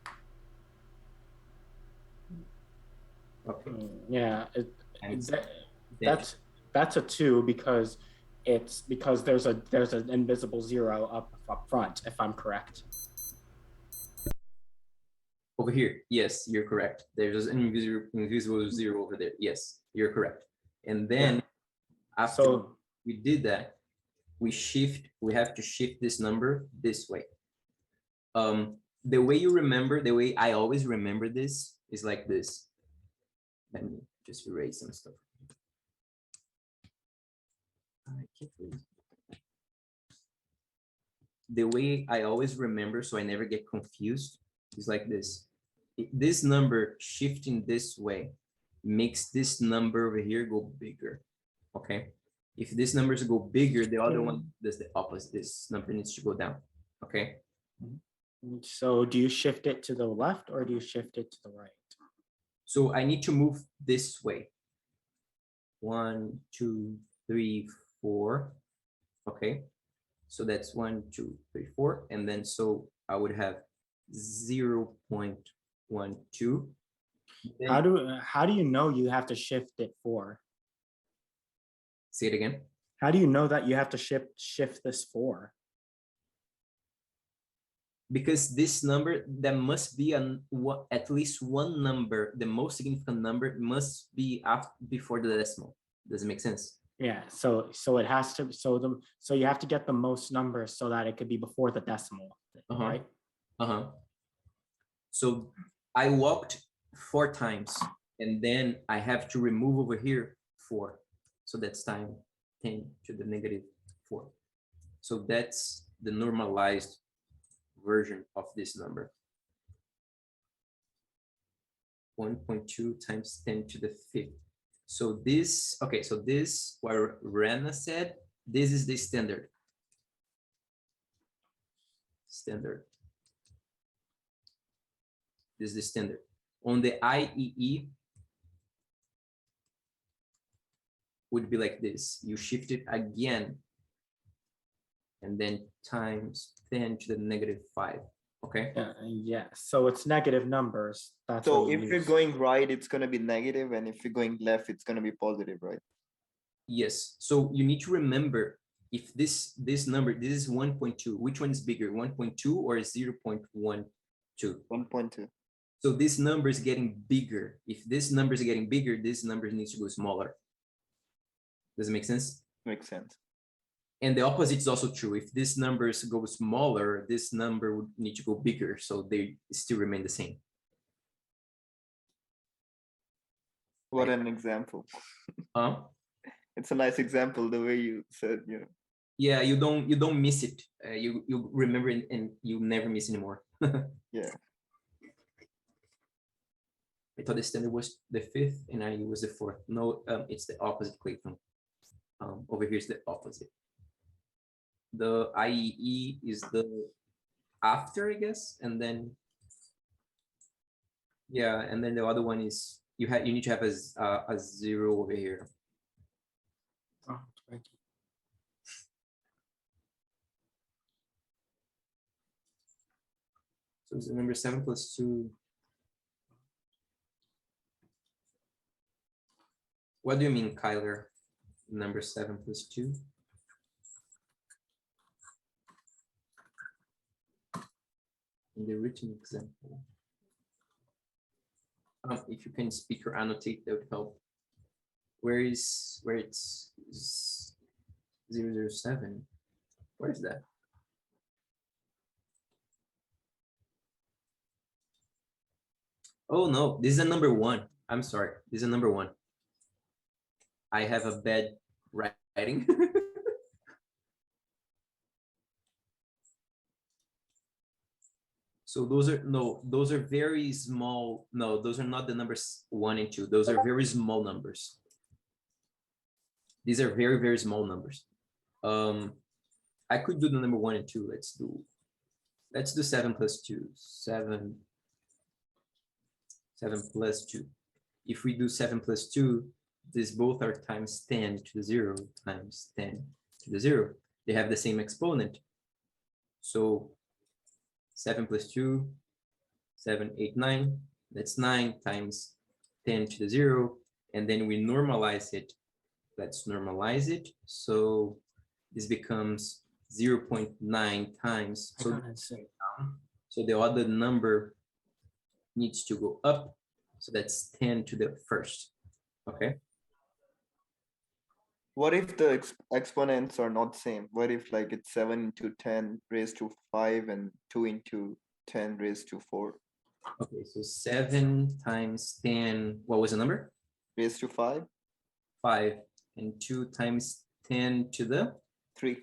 Okay. Yeah, And that's a 2 because there's an invisible 0 up front, if I'm correct. over here, yes, you're correct. There's an invisible 0 over there. Yes, you're correct. And then after we did that, we have to shift this number this way. The way you remember, the way I always remember this is like this. Let me just erase some stuff. I can't read. The way I always remember, so I never get confused, is like this. This number shifting this way makes this number over here go bigger, okay? If this numbers go bigger, the other one does the opposite. This number needs to go down, okay? So do you shift it to the left or do you shift it to the right? So I need to move this way. 1, 2, 3, 4, okay? So that's 1, 2, 3, 4, and then so I would have 0.12. How do you know you have to shift it 4? Say it again. How do you know that you have to shift this 4? Because this number, there must be at least one number, the most significant number must be before the decimal. Does it make sense? Yeah, so it has to, so you have to get the most numbers so that it could be before the decimal, right? So I walked 4 times, and then I have to remove over here 4. So that's time 10 to the negative 4. So that's the normalized version of this number. 1.2 times 10 to the 5th. So this, okay, so this, what Rana said, this is the standard. This is the standard. On the IEE, would be like this. You shift it again, and then times 10 to the negative 5, okay? Yeah, so it's negative numbers. That's so if you're going right, it's going to be negative, and if you're going left, it's going to be positive, right? Yes, so you need to remember if this number, this is 1.2, which one is bigger, 1.2 or 0.12? 1.2. So this number is getting bigger. If this number is getting bigger, this number needs to go smaller. Does it make sense? Makes sense. And the opposite is also true. If this numbers go smaller, this number would need to go bigger, so they still remain the same. What an example. It's a nice example, the way you said, you know. Yeah, you don't miss it. You remember it and you never miss anymore. Yeah. I thought the standard was the 5th and I was the 4th. No, it's the opposite, Clayton. Over here is the opposite. The IEE is the after, I guess, and then yeah, and then the other one is you need to have a 0 over here. Oh, thank you. So it's the number 7 plus 2. What do you mean, Kyler? Number 7 plus 2? In the written example. If you can speak or annotate, that would help. Where it's 007? Where is that? Oh no, this is a number 1. I'm sorry, this is a number 1. I have a bad writing. So those are very small. No, those are not the numbers 1 and 2. Those are very small numbers. These are very, very small numbers. I could do the number 1 and 2. Let's do 7 plus 2. 7 plus 2. If we do 7 plus 2, these both are times 10 to the 0 times 10 to the 0. They have the same exponent. So 7 plus 2, 7, 8, 9. That's 9 times 10 to the 0. And then we normalize it. Let's normalize it. So this becomes 0.9 times. So the other number needs to go up. So that's 10 to the first. Okay. What if the exponents are not same? What if like it's 7 into 10 raised to 5 and 2 into 10 raised to 4? Okay, so 7 times 10, what was the number? Raised to 5? 5. And 2 times 10 to the? 3.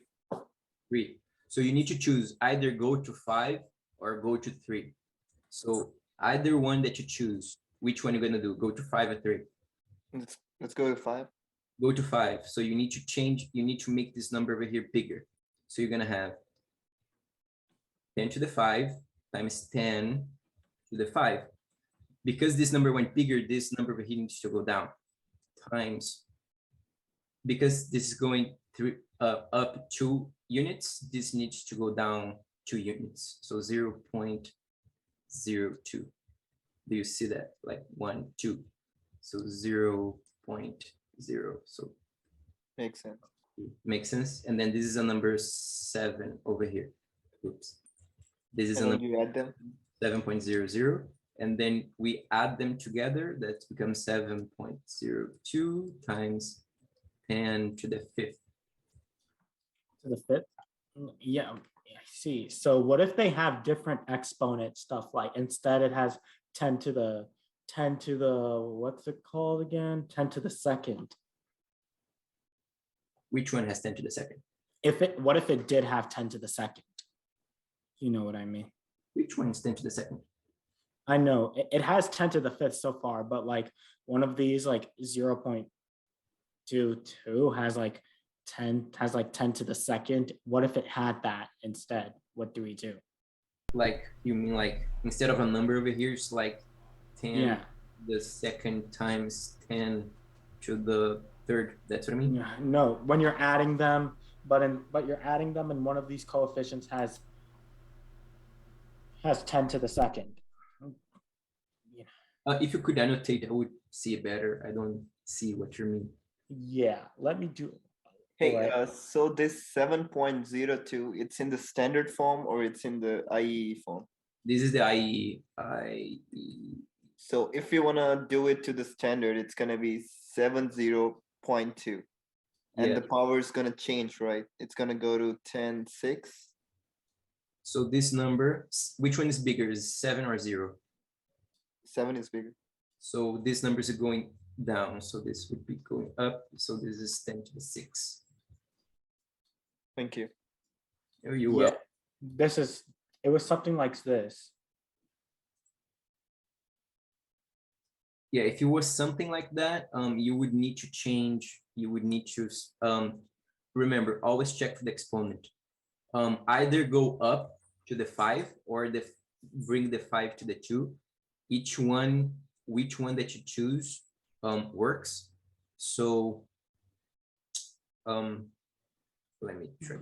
3. So you need to choose either go to 5 or go to 3. So either one that you choose, which one you're going to do? Go to 5 or 3? Let's go with 5. Go to 5. So you need to change, you need to make this number over here bigger. So you're going to have 10 to the 5 times 10 to the 5. Because this number went bigger, this number over here needs to go down. Times, because this is going through up 2 units, this needs to go down 2 units. So 0.02. Do you see that? Like 1, 2. So 0.0. So makes sense. Makes sense. And then this is a number 7 over here. Oops. This is a number you add them 7.00. And then we add them together. That becomes 7.02 times 10 to the 5th. To the 5th? Yeah, I see. So what if they have different exponent stuff? Like instead it has 10 to the, what's it called again? 10 to the second. Which one has 10 to the second? What if it did have 10 to the second? You know what I mean? Which one is 10 to the second? I know it has 10 to the 5th so far, but like one of these like 0.22 has like 10 to the second. What if it had that instead? What do we do? Like, you mean like instead of a number over here, it's like 10 the second times 10 to the third. That's what I mean? No, when you're adding them, but you're adding them and one of these coefficients has 10 to the second. If you could annotate, I would see it better. I don't see what you mean. Yeah, let me do. Hey, so this 7.02, it's in the standard form or it's in the IE form? This is the IE. So if you want to do it to the standard, it's going to be 70.2. And the power is going to change, right? It's going to go to 10.6. So this number, which one is bigger? Is 7 or 0? 7 is bigger. So these numbers are going down. So this would be going up. So this is 10 to the 6. Thank you. Oh, you will. It was something like this. Yeah, if it was something like that, you would need to change, you would need to, remember, always check for the exponent. Either go up to the 5 or bring the 5 to the 2. Which one that you choose works. So let me try.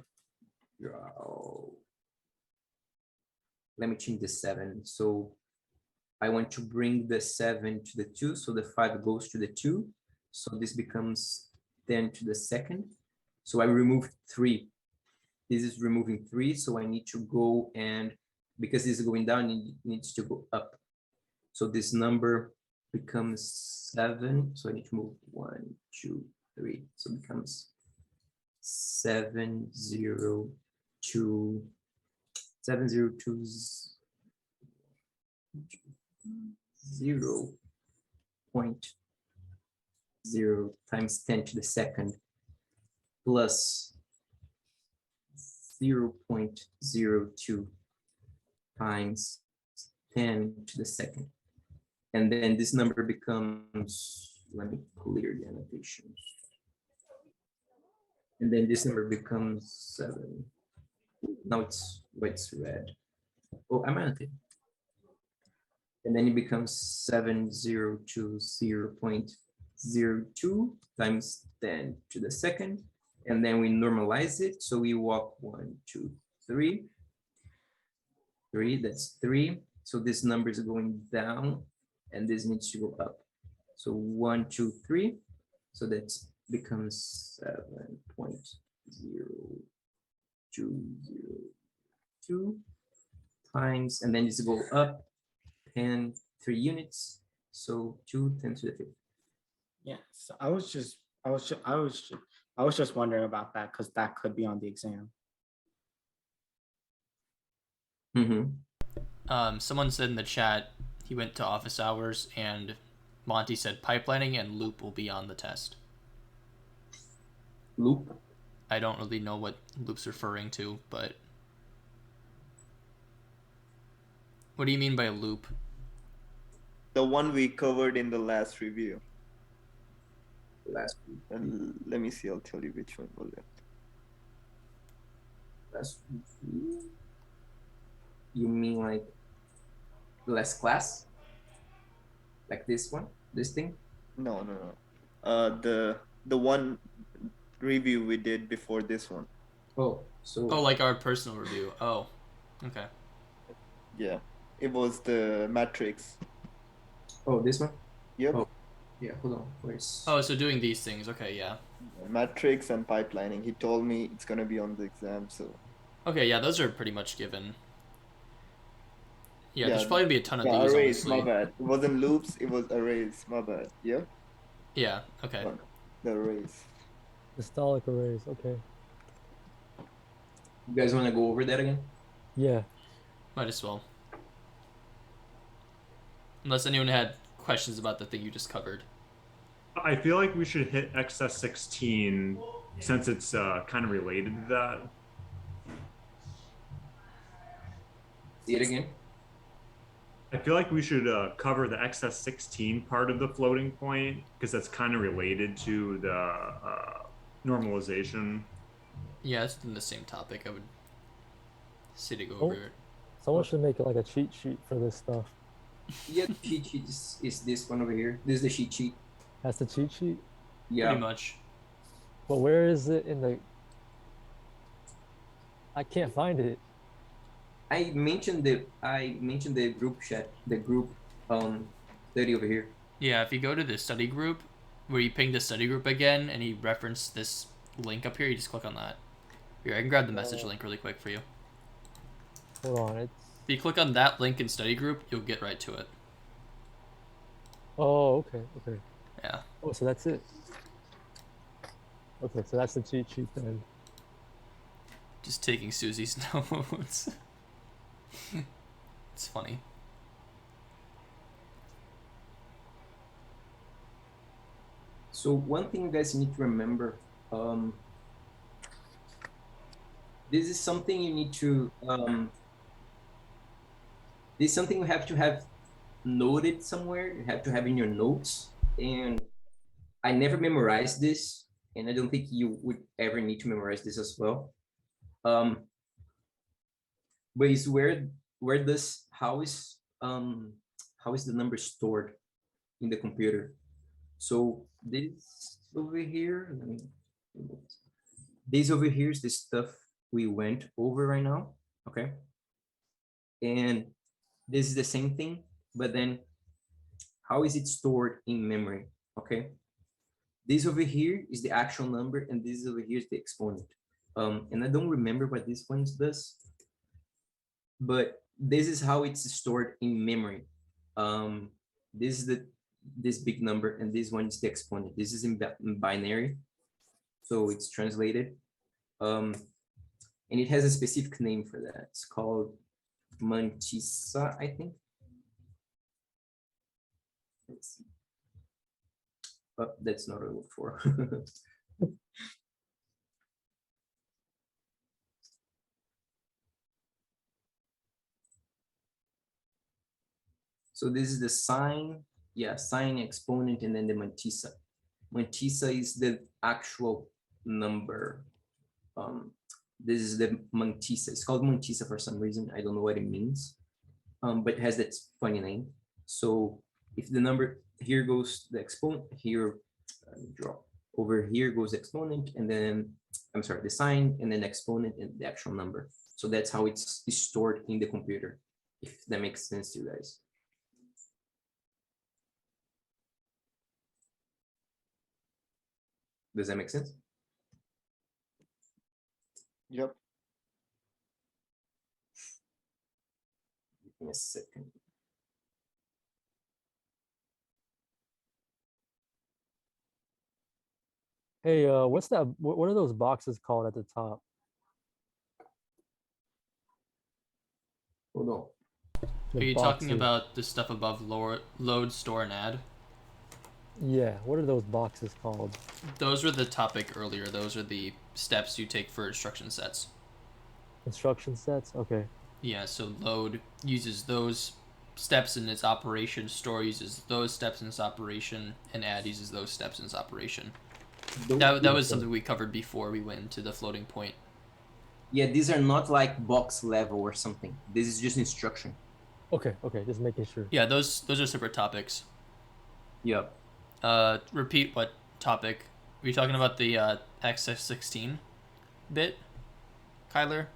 Let me change the 7. So I want to bring the 7 to the 2. So the 5 goes to the 2. So this becomes 10 to the second. So I removed 3. This is removing 3. So I need to go and, because this is going down, it needs to go up. So this number becomes 7. So I need to move 1, 2, 3. So it becomes 702. 702 0.0 times 10 to the second plus 0.02 times 10 to the second. And then this number becomes, let me clear the annotations. And then this number becomes 7. Now it's red. Oh, I'm on it. And then it becomes 7020.02 times 10 to the second. And then we normalize it. So we walk 1, 2, 3. 3, that's 3. So this number is going down and this needs to go up. So 1, 2, 3. So that becomes 7.0202 times, and then this go up 10, 3 units. So 2 10 to the 5th. Yeah. So I was just wondering about that because that could be on the exam. Someone said in the chat he went to office hours, and Monty said pipelining and loop will be on the test. Loop? I don't really know what loop's referring to, but what do you mean by a loop? The one we covered in the last review. Last And let me see, I'll tell you which one was it. last You mean like less class? Like this one? This thing? No. The one review we did before this one. Oh, so Oh, like our personal review. Oh, okay. Yeah. It was the matrix. oh, this one? Yep. Oh, yeah, hold on. Where's Oh, so doing these things. Okay, yeah. Matrix and pipelining. He told me it's gonna be on the exam, so Okay, yeah, those are pretty much given. Yeah, Yeah, there's probably gonna be a ton of yeah, these, arrays, honestly. my bad. It wasn't loops, it was arrays, my bad. Yeah? Yeah, okay. But the arrays. Systolic arrays. Okay. you guys want to go over that again? Yeah. Might as well. Unless anyone had questions about the thing you just covered. I feel like we should hit XS16 since it's kind of related to that. See it again? I feel like we should cover the XS16 part of the floating point because that's kind of related to the normalization. Yeah, it's in the same topic. I would say to go Oh. over it. Someone should make it like a cheat sheet for this stuff. Yeah, the cheat sheet is this one over here. This is the cheat sheet. That's the cheat sheet. Yeah. Pretty much. But where is it in the? I can't find it. I mentioned the group chat, the group study over here. Yeah, if you go to the study group, where you ping the study group again, and you reference this link up here, you just click on that. Here, I can grab the message link really quick for you. Hold on. It's. If you click on that link in study group, you'll get right to it. Oh, okay. Okay. Yeah. Oh, so that's it. Okay, so that's the cheat sheet then. Just taking Susie's notes. It's funny. So one thing you guys need to remember, this is something you need to, this is something you have to have noted somewhere. You have to have in your notes. And I never memorized this, and I don't think you would ever need to memorize this as well. But it's how is the number stored in the computer? So this over here, this over here is the stuff we went over right now, okay? And this is the same thing, but then how is it stored in memory, okay? This over here is the actual number, and this over here is the exponent. And I don't remember what this one does, but this is how it's stored in memory. This is this big number, and this one is the exponent. This is in binary, so it's translated. And it has a specific name for that. It's called mantissa, I think. Let's see. But that's not what I look for. So this is the sign, yeah, sign, exponent, and then the mantissa. Mantissa is the actual number. This is the mantissa. It's called mantissa for some reason. I don't know what it means, but it has that funny name. So if the number here goes the exponent, here draw over here goes the exponent, and then I'm sorry, the sign, and then exponent and the actual number. So that's how it's stored in the computer. If that makes sense to you guys. Does that make sense? Yep. Give me a second. Hey, what's that? What are those boxes called at the top? Hold on. The Are you talking boxes. about the stuff above load, store, and add? Yeah, what are those boxes called? Those were the topic earlier. Those are the steps you take for instruction sets. Instruction sets? Okay. Yeah, so load uses those steps in its operation, store uses those steps in its operation, and add uses those steps in its operation. That was something we covered before we went into the floating point. Yeah, these are not like box level or something. This is just instruction. Okay, just making sure. Yeah, those are separate topics. Yep. Repeat what topic? Were you talking about the XX16 bit, Kyler?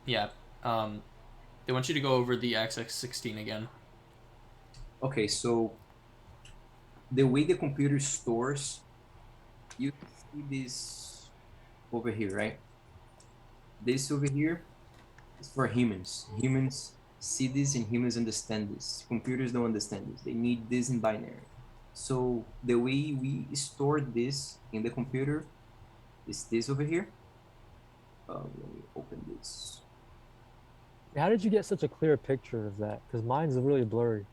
Yeah. They want you to go over the XX16 again. Okay, so the way the computer stores, you see this over here, right? This over here is for humans. Humans see this and humans understand this. Computers don't understand this. They need this in binary. So the way we store this in the computer is this over here. Let me open this. How did you get such a clear picture of that? Because mine's really blurry.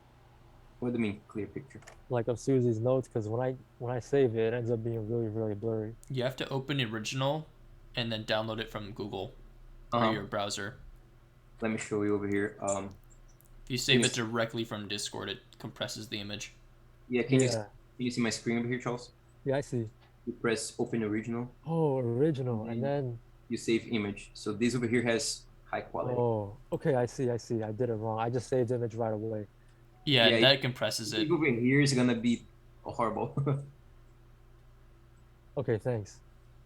What do you mean clear picture? Like of Susie's notes, because when I save it, it ends up being really blurry. You have to open the original and then download it from Google or your browser. Let me show you over here. If you save it directly from Discord, it compresses the image. Yeah, can you see my screen over here, Charles? Yeah, I see. You press open original. Oh, original, and then you save image. So this over here has high quality. Oh, okay, I see. I did it wrong. I just saved image right away. Yeah, that compresses it. Over here is gonna be horrible. Okay, thanks.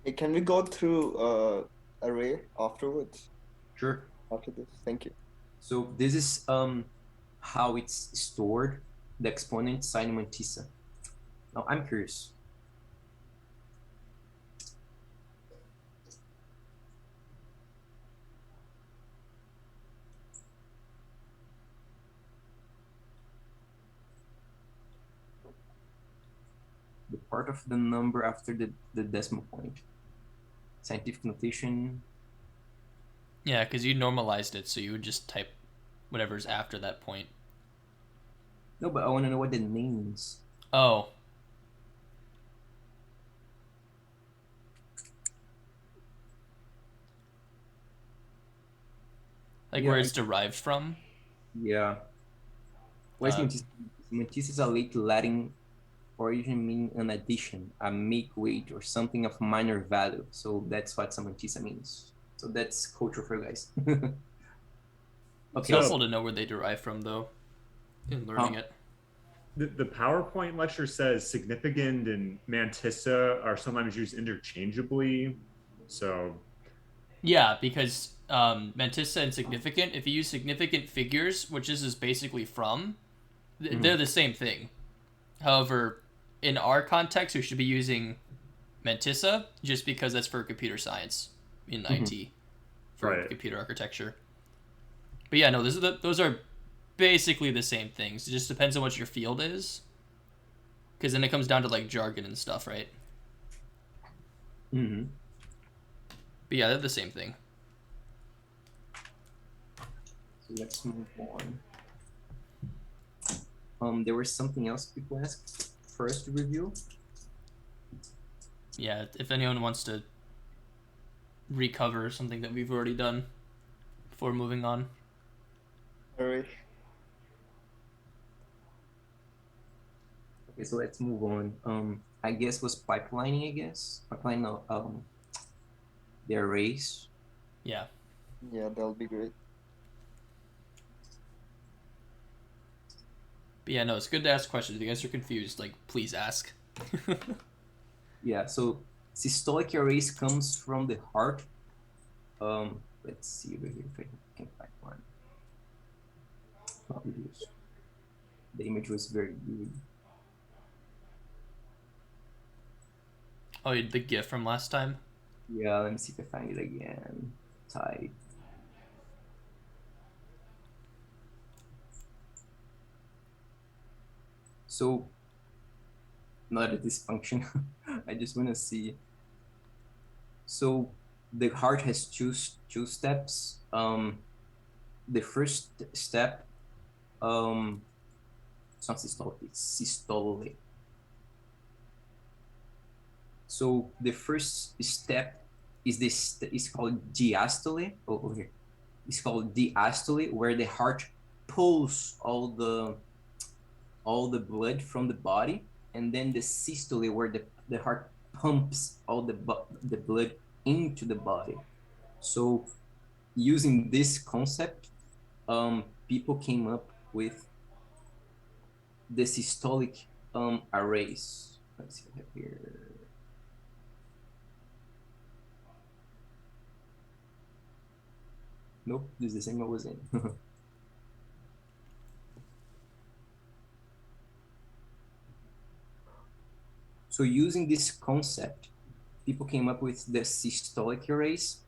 Hey, can we go through array afterwards? Sure. After this, thank you. So this is how it's stored, the exponent sign mantissa. Now I'm curious. The part of the number after the decimal point. Scientific notation. Yeah, because you normalized it, so you would just type whatever's after that point. No, but I want to know what the name means. Oh. Like where it's derived from? Yeah. Where's mantissa? Mantissa is a late Latin origin meaning an addition, a make weight, or something of minor value. So that's what mantissa means. So that's culture for you guys. Okay. It's helpful to know where they derive from, though, in learning it. The PowerPoint lecture says significant and mantissa are sometimes used interchangeably. So. Yeah, because mantissa and significant, if you use significant figures, which this is basically from, they're the same thing. However, in our context, we should be using mantissa just because that's for computer science in IT, for computer architecture. But yeah, no, those are basically the same things. It just depends on what your field is, because then it comes down to like jargon and stuff, right? Mm-hmm. But yeah, they're the same thing. So let's move on. There was something else people asked for us to review. Yeah, if anyone wants to recover something that we've already done before moving on. Alright. Okay, so let's move on. I guess was pipelining. I guess pipeline. The the arrays. Yeah. Yeah, that'll be great. But yeah, no, it's good to ask questions. If you guys are confused, like, please ask. Yeah, so systolic arrays comes from the heart. Let's see over here if I can find one. The image was very good. Oh, the GIF from last time? Yeah, let me see if I find it again. Type. So, not a dysfunction. I just want to see. So, the heart has two steps. The first step, it's not systole, it's systole. So the first step is is called diastole. Oh, over here. It's called diastole, where the heart pulls all the blood from the body, and then the systole, where the heart pumps all the blood into the body. So using this concept, people came up with the systolic arrays. Let's see what I have here. Nope, this is the same I was in. So using this concept, people came up with the systolic arrays.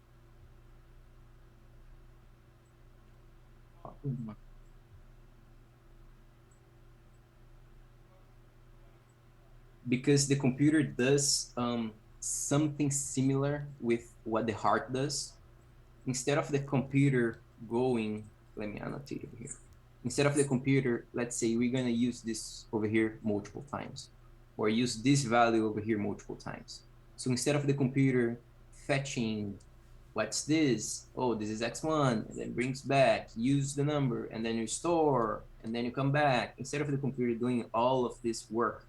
Because the computer does something similar with what the heart does. Instead of the computer going, let me annotate over here. Instead of the computer, let's say we're gonna use this over here multiple times, or use this value over here multiple times. So instead of the computer fetching, what's this? Oh, this is X1, and then brings back, use the number, and then you store, and then you come back. Instead of the computer doing all of this work,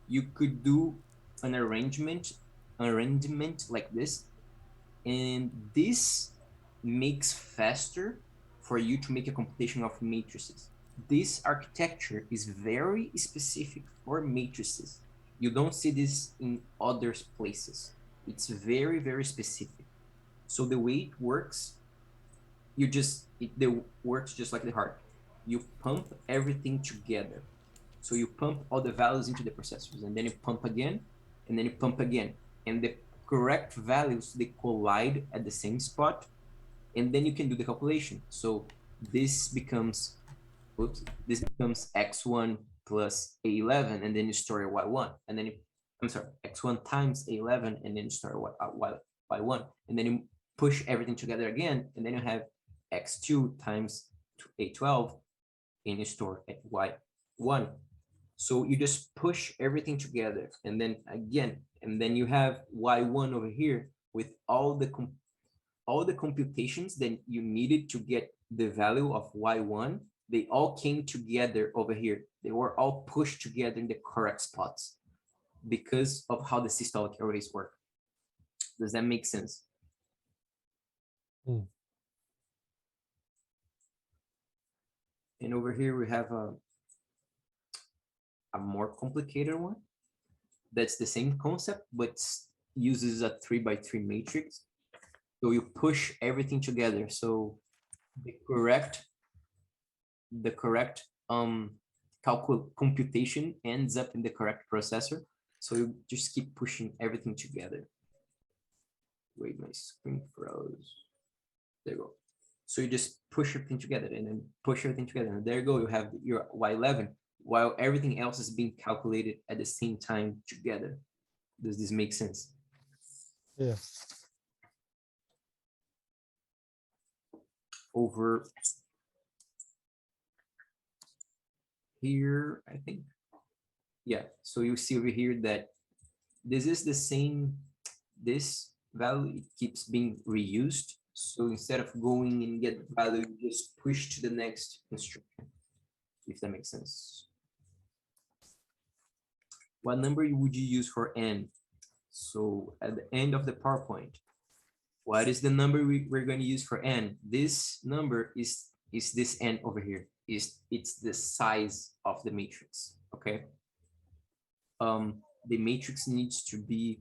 you could do an arrangement like this, and this makes faster for you to make a computation of matrices. This architecture is very specific for matrices. You don't see this in other places. It's very, very specific. So the way it works, it works just like the heart. You pump everything together. So you pump all the values into the processors, and then you pump again, and then you pump again. And the correct values, they collide at the same spot, and then you can do the calculation. So this becomes, this becomes x1 plus a11, and then you store a y1, and then I'm sorry, x1 times a11, and then you store y1, and then you push everything together again, and then you have x2 times a12, and you store at y1. So you just push everything together, and then again, and then you have y1 over here with all the computations that you needed to get the value of y1. They all came together over here. They were all pushed together in the correct spots because of how the systolic arrays work. Does that make sense? Mm. And over here we have a more complicated one. That's the same concept, but uses a 3x3 matrix. So you push everything together. So the correct computation ends up in the correct processor. So you just keep pushing everything together. Wait, my screen froze. There you go. So you just push everything together, and then push everything together, and there you go. You have your y11, while everything else is being calculated at the same time together. Does this make sense? Yeah. Over here, I think. Yeah, so you see over here that this is the same, this value, it keeps being reused. So instead of going and get the value, you just push to the next instruction, if that makes sense. What number would you use for n? So at the end of the PowerPoint, what is the number we're going to use for n? This number is this n over here. It's the size of the matrix, okay? The matrix needs to be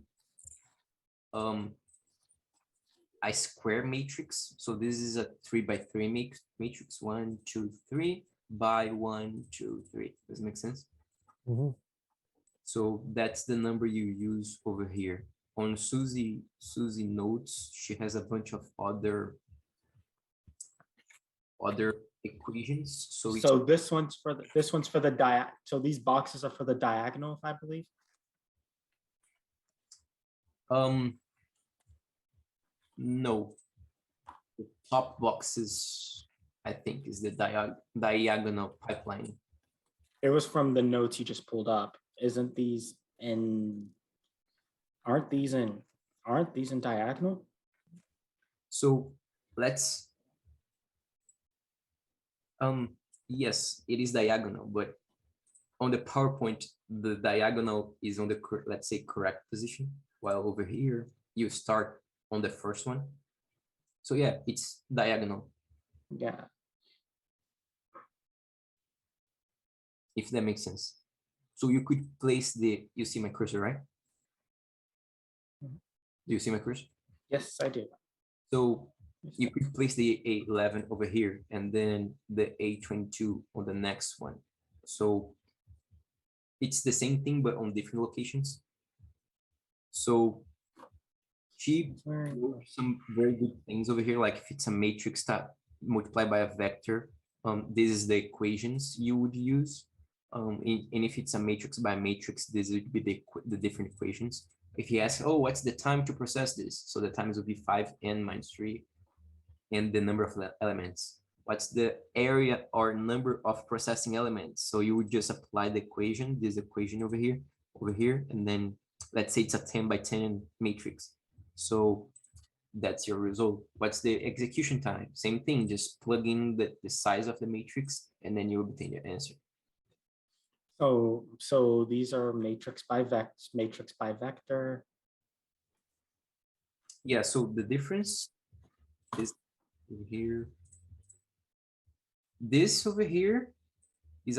a square matrix. So this is a 3 by 3 matrix. 1, 2, 3 by 1, 2, 3. Does it make sense? Mm-hmm. So that's the number you use over here. On Suzie notes, she has a bunch of other equations. So this one's for the so these boxes are for the diagonal, I believe. No, the top boxes, I think, is the diagonal pipeline. It was from the notes you just pulled up. Isn't these in? Aren't these in diagonal? So let's. Yes, it is diagonal, but on the PowerPoint, the diagonal is on the, let's say, correct position, while over here you start on the first one. So yeah, it's diagonal. Yeah. If that makes sense. So you could place you see my cursor, right? Do you see my cursor? Yes, I do. So you could place the A11 over here and then the A22 on the next one. So it's the same thing, but on different locations. So she wrote some very good things over here, like if it's a matrix that multiplied by a vector, this is the equations you would use. And if it's a matrix by matrix, this would be the different equations. If he asks, oh, what's the time to process this? So the times would be 5n minus 3 and the number of elements. What's the area or number of processing elements? So you would just apply the equation, this equation over here, and then let's say it's a 10 by 10 matrix. So that's your result. What's the execution time? Same thing, just plug in the size of the matrix and then you obtain your answer. So these are matrix by vector. Yeah, so the difference is over here. This over here is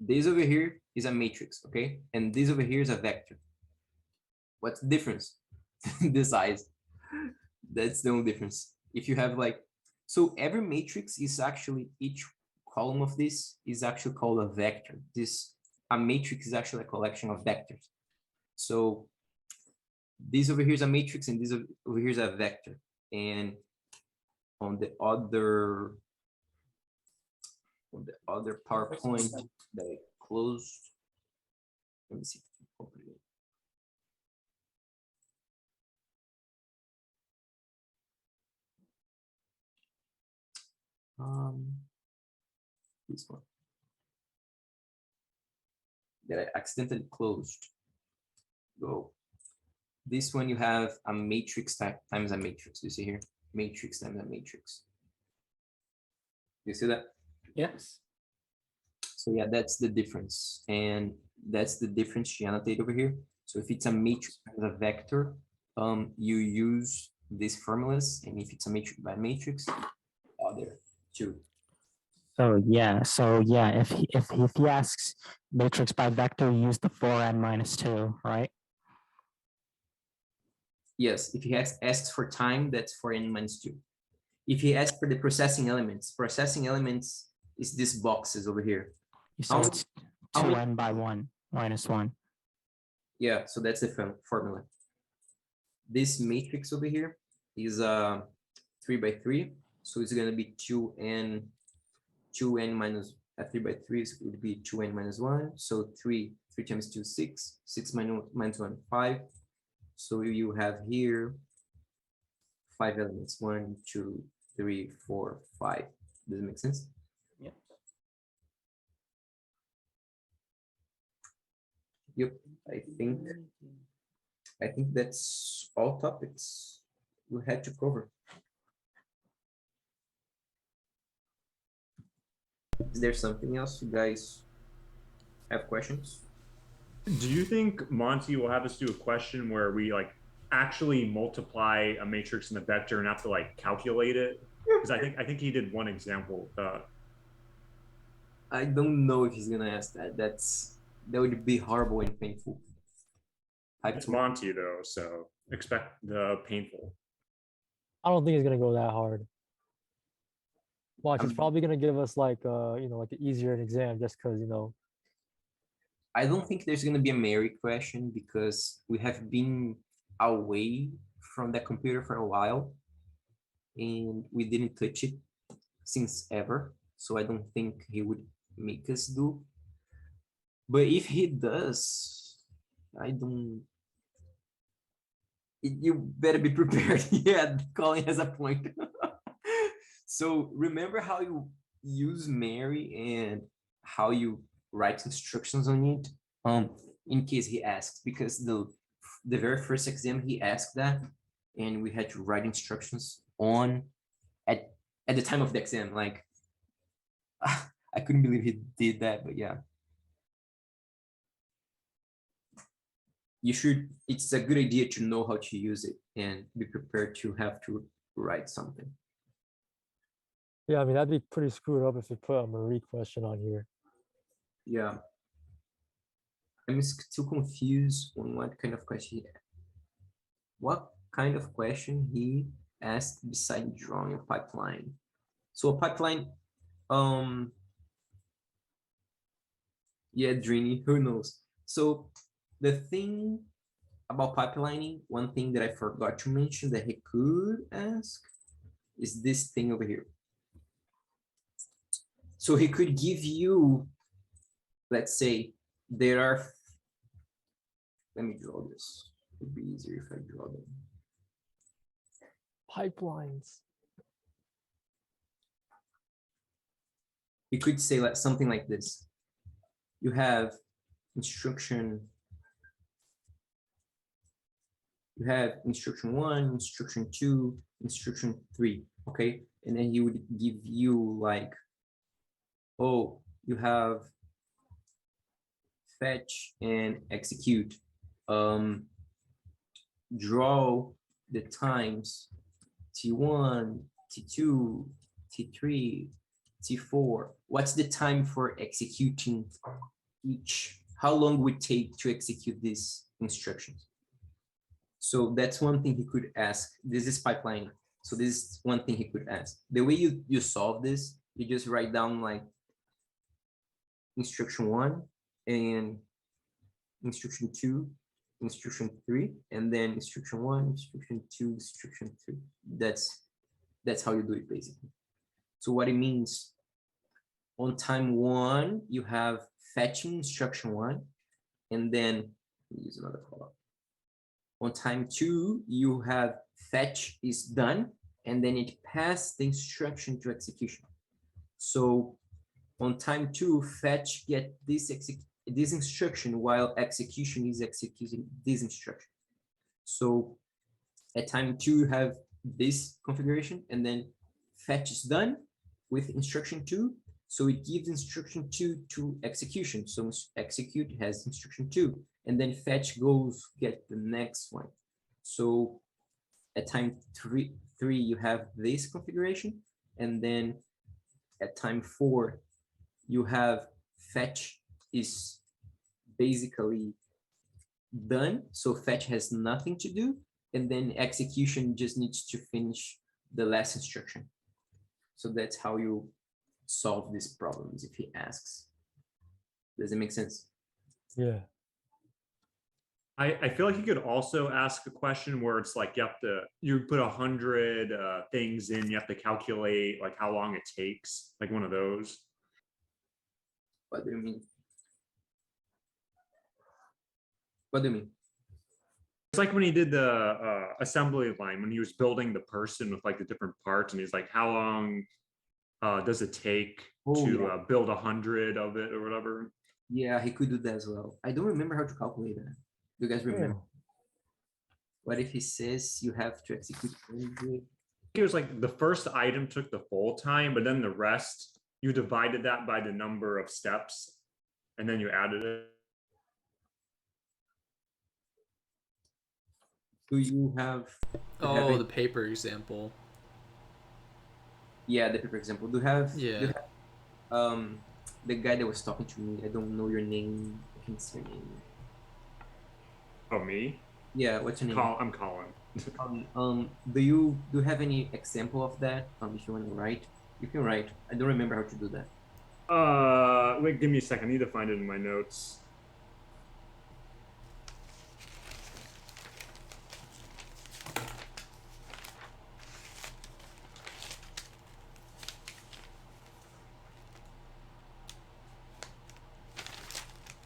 this over here is a matrix, okay? And this over here is a vector. What's the difference? The size. That's the only difference. If you have so every matrix is actually, each column of this is actually called a vector. A matrix is actually a collection of vectors. So this over here is a matrix and this over here is a vector. And on the other PowerPoint that I closed, let me see. This one that I accidentally closed. Go. This one you have a matrix times a matrix. You see here, matrix times a matrix. You see that? Yes. So yeah, that's the difference, and that's the difference she annotated over here. So if it's a matrix times a vector, you use these formulas, and if it's a matrix by matrix, other two. So yeah, if he asks matrix by vector, use the 4n minus 2, right? Yes, if he asks for time, that's 4n minus 2. If he asks for the processing elements is these boxes over here. So it's 2n by 1 minus 1. Yeah, so that's the formula. This matrix over here is 3 by 3, so it's gonna be 2n minus 3 by 3 would be 2n minus 1. So 3 times 2, 6. 6 minus 1, 5. So you have here 5 elements. 1, 2, 3, 4, 5. Does it make sense? Yeah. Yep. I think that's all topics we had to cover. Is there something else you guys have questions? Do you think Monty will have us do a question where we actually multiply a matrix and a vector and have to like calculate it? Because I think he did one example. I don't know if he's gonna ask that. That would be horrible and painful. It's Monty though, so expect the painful. I don't think it's gonna go that hard. Watch, he's I'm- probably gonna give us like like an easier exam just because I don't think there's gonna be a Mary question because we have been away from the computer for a while and we didn't touch it since ever. So I don't think he would make us do. But if he does, I don't. You better be prepared. Yeah, Colin has a point. So remember how you use Mary and how you write instructions on it? In case he asks, because the very first exam he asked that, and we had to write instructions on at the time of the exam. Like I couldn't believe he did that, but yeah. You should, it's a good idea to know how to use it and be prepared to have to write something. yeah, I mean that'd be pretty screwed up if you put a Marie question on here. Yeah. I'm still confused on what kind of question he asked beside drawing a pipeline. So a pipeline, yeah, Drini, who knows? So the thing about pipelining, one thing that I forgot to mention that he could ask is this thing over here. So he could give you, let's say, there are, let me draw this. It would be easier if I draw them. Pipelines. You could say like something like this. You have instruction, you have instruction 1, instruction 2, instruction 3, okay? And then he would give you like, oh, you have fetch and execute. Draw the times T1, T2, T3, T4. What's the time for executing each? How long would it take to execute these instructions? So that's one thing he could ask. This is pipeline. So this is one thing he could ask. The way you solve this, you just write down like instruction 1 and instruction 2, instruction 3, and then instruction 1, instruction 2, instruction 3. That's how you do it basically. So what it means, on time 1, you have fetching instruction 1, and then use another color. On time 2, you have fetch is done, and then it passed the instruction to execution. So on time 2, fetch get this instruction while execution is executing this instruction. So at time 2, you have this configuration, and then fetch is done with instruction 2. So it gives instruction 2 to execution. So execute has instruction 2, and then fetch goes get the next one. So at time 3, you have this configuration, and then at time 4, you have fetch is basically done. So fetch has nothing to do, and then execution just needs to finish the last instruction. So that's how you solve these problems if he asks. Does it make sense? Yeah. I feel like you could also ask a question where it's like you put 100 things in, you have to calculate like how long it takes, like one of those. What do you mean? What do you mean? It's like when he did the assembly line, when he was building the person with like the different parts, and he's like, how long does it take to build 100 of it or whatever? Yeah, he could do that as well. I don't remember how to calculate that. Do you guys remember? What if he says you have to execute 100? It was like the first item took the full time, but then the rest, you divided that by the number of steps, and then you added it. Do you have? Oh, the paper example. Yeah, the paper example. Do you have? Yeah. Do you have the guy that was talking to me? I don't know your name. I can't see your name. Oh, me? Yeah, what's your name? I'm Colin. Do you have any example of that? If you want to write, you can write. I don't remember how to do that. Wait, give me a second. I need to find it in my notes.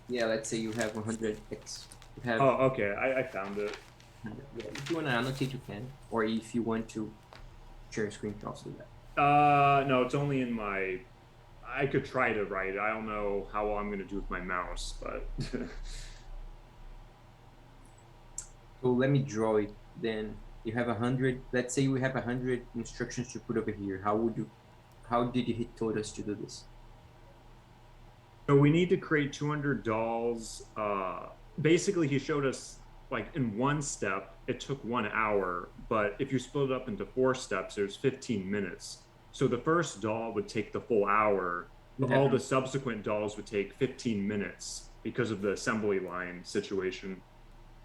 Yeah, let's say you have 100 x. You have Oh, okay. I found it. 100. Yeah, if you want to annotate, you can, or if you want to share a screen, you can also do that. No, it's only in my. I could try to write it. I don't know how well I'm going to do with my mouse, but. So let me draw it. Then you have 100. Let's say we have 100 instructions to put over here. How did he told us to do this? So we need to create 200 dolls. Basically, he showed us like in one step, it took 1 hour, but if you split it up into 4 steps, there's 15 minutes. So the first doll would take the full hour, but all the subsequent dolls would take 15 minutes because of the assembly line situation.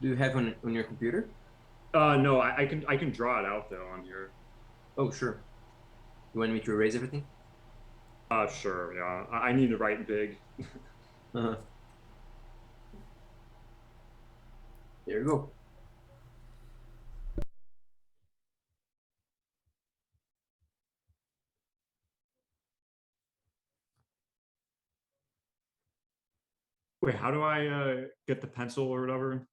Do you have on your computer? No, I can draw it out though on here. Oh, sure. You want me to erase everything? Sure, yeah. I need to write big. Uh-huh. There you go. Wait, how do I get the pencil or whatever?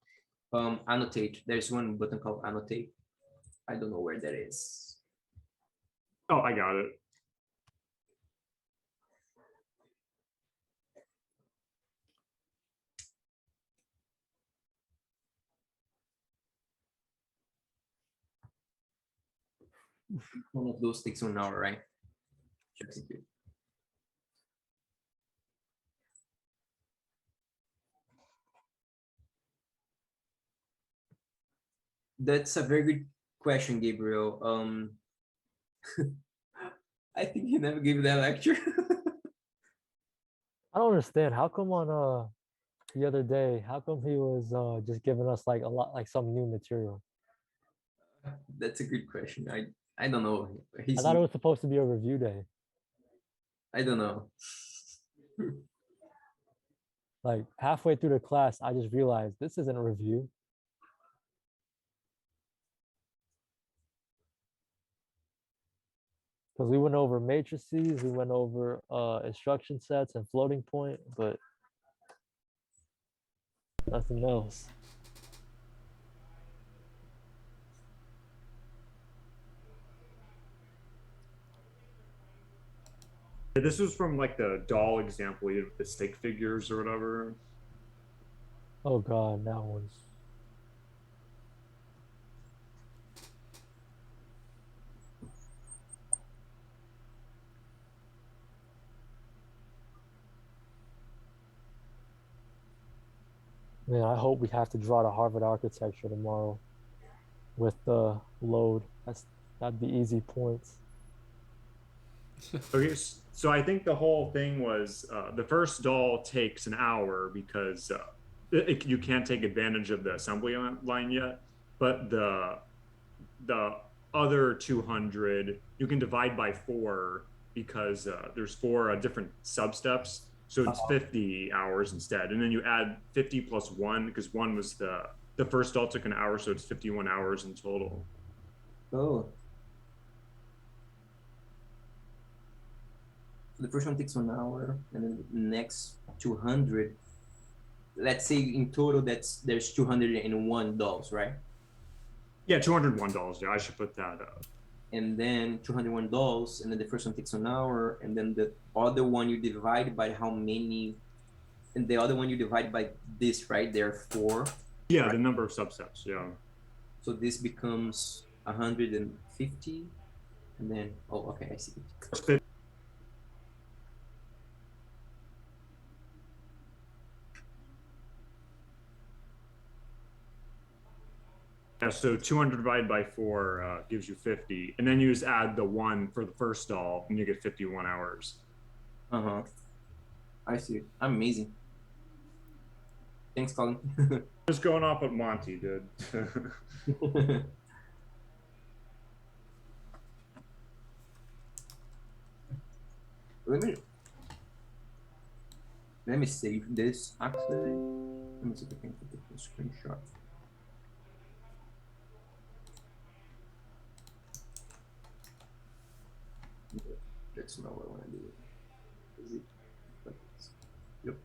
Annotate. There's one button called annotate. I don't know where that is. Oh, I got it. One of those takes 1 hour, right? To execute. That's a very good question, Gabriel. I think he never gave that lecture. I don't understand. How come on the other day, how come he was just giving us like a lot like some new material? That's a good question. I don't know. I thought it was supposed to be a review day. I don't know. Like halfway through the class, I just realized this isn't a review. Because we went over matrices, we went over instruction sets and floating point, but nothing else. This was from like the doll example, the stick figures or whatever. Oh God, that one's. Man, I hope we have to draw the Harvard architecture tomorrow with the load. That'd be easy points. Okay, so I think the whole thing was the first doll takes an hour because you can't take advantage of the assembly line yet, but the other 200 you can divide by 4 because there's 4 different sub steps, so it's 50 hours instead, and then you add 50 plus 1 because 1 was the first doll took an hour, so it's 51 hours in total. Oh. So the first one takes 1 hour, and then the next 200. Let's say in total there's 201 dolls, right? Yeah, $201. Yeah, I should put that up. And then 201 dolls, and then the first one takes 1 hour, and then the other one you divide by how many, and the other one you divide by this, right? There are 4. Yeah, right? the number of subsets. Yeah. So this becomes 150, and then okay, I see it. Yeah, so 200 divided by 4 gives you 50. And then you just add the 1 for the first stall, and you get 51 hours. Uh-huh. I see. Amazing. Thanks, Colin. Just going off what Monty did. Let me save this, actually. Let me see if I can put it in a screenshot. That's not what I want to do. Is it? Yep.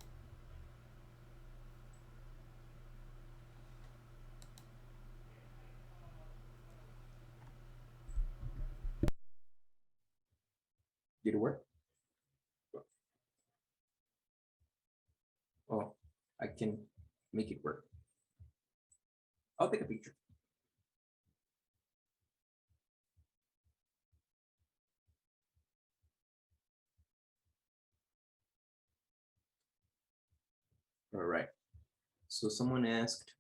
Did it work? Oh, I can make it work. I'll take a picture. All right. So someone asked,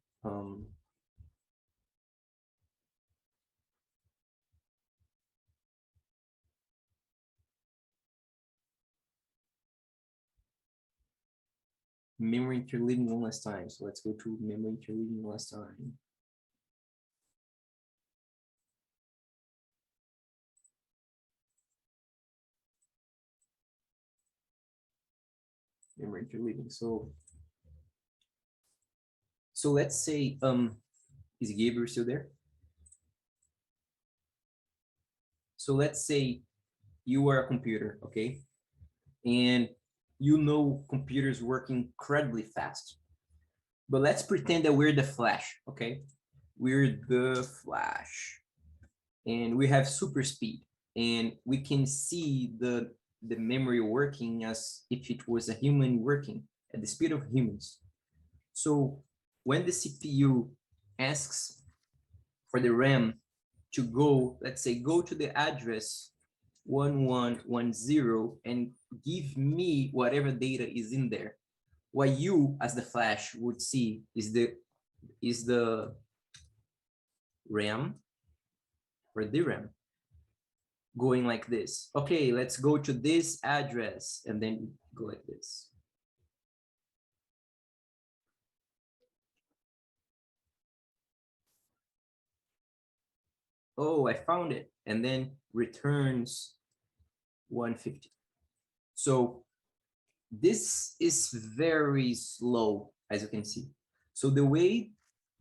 memory interleaving one last time. So let's go to memory interleaving one last time. Memory interleaving. So let's say, is Gabriel still there? So let's say you are a computer, okay? And you know computers work incredibly fast. But let's pretend that we're the Flash, okay? We're the Flash. And we have super speed. And we can see the memory working as if it was a human working at the speed of humans. So when the CPU asks for the RAM to go, let's say, go to the address 1110 and give me whatever data is in there, what you as the Flash would see is the RAM or DRAM going like this. Okay, let's go to this address and then go like this. Oh, I found it. And then returns 150. So this is very slow, as you can see. So the way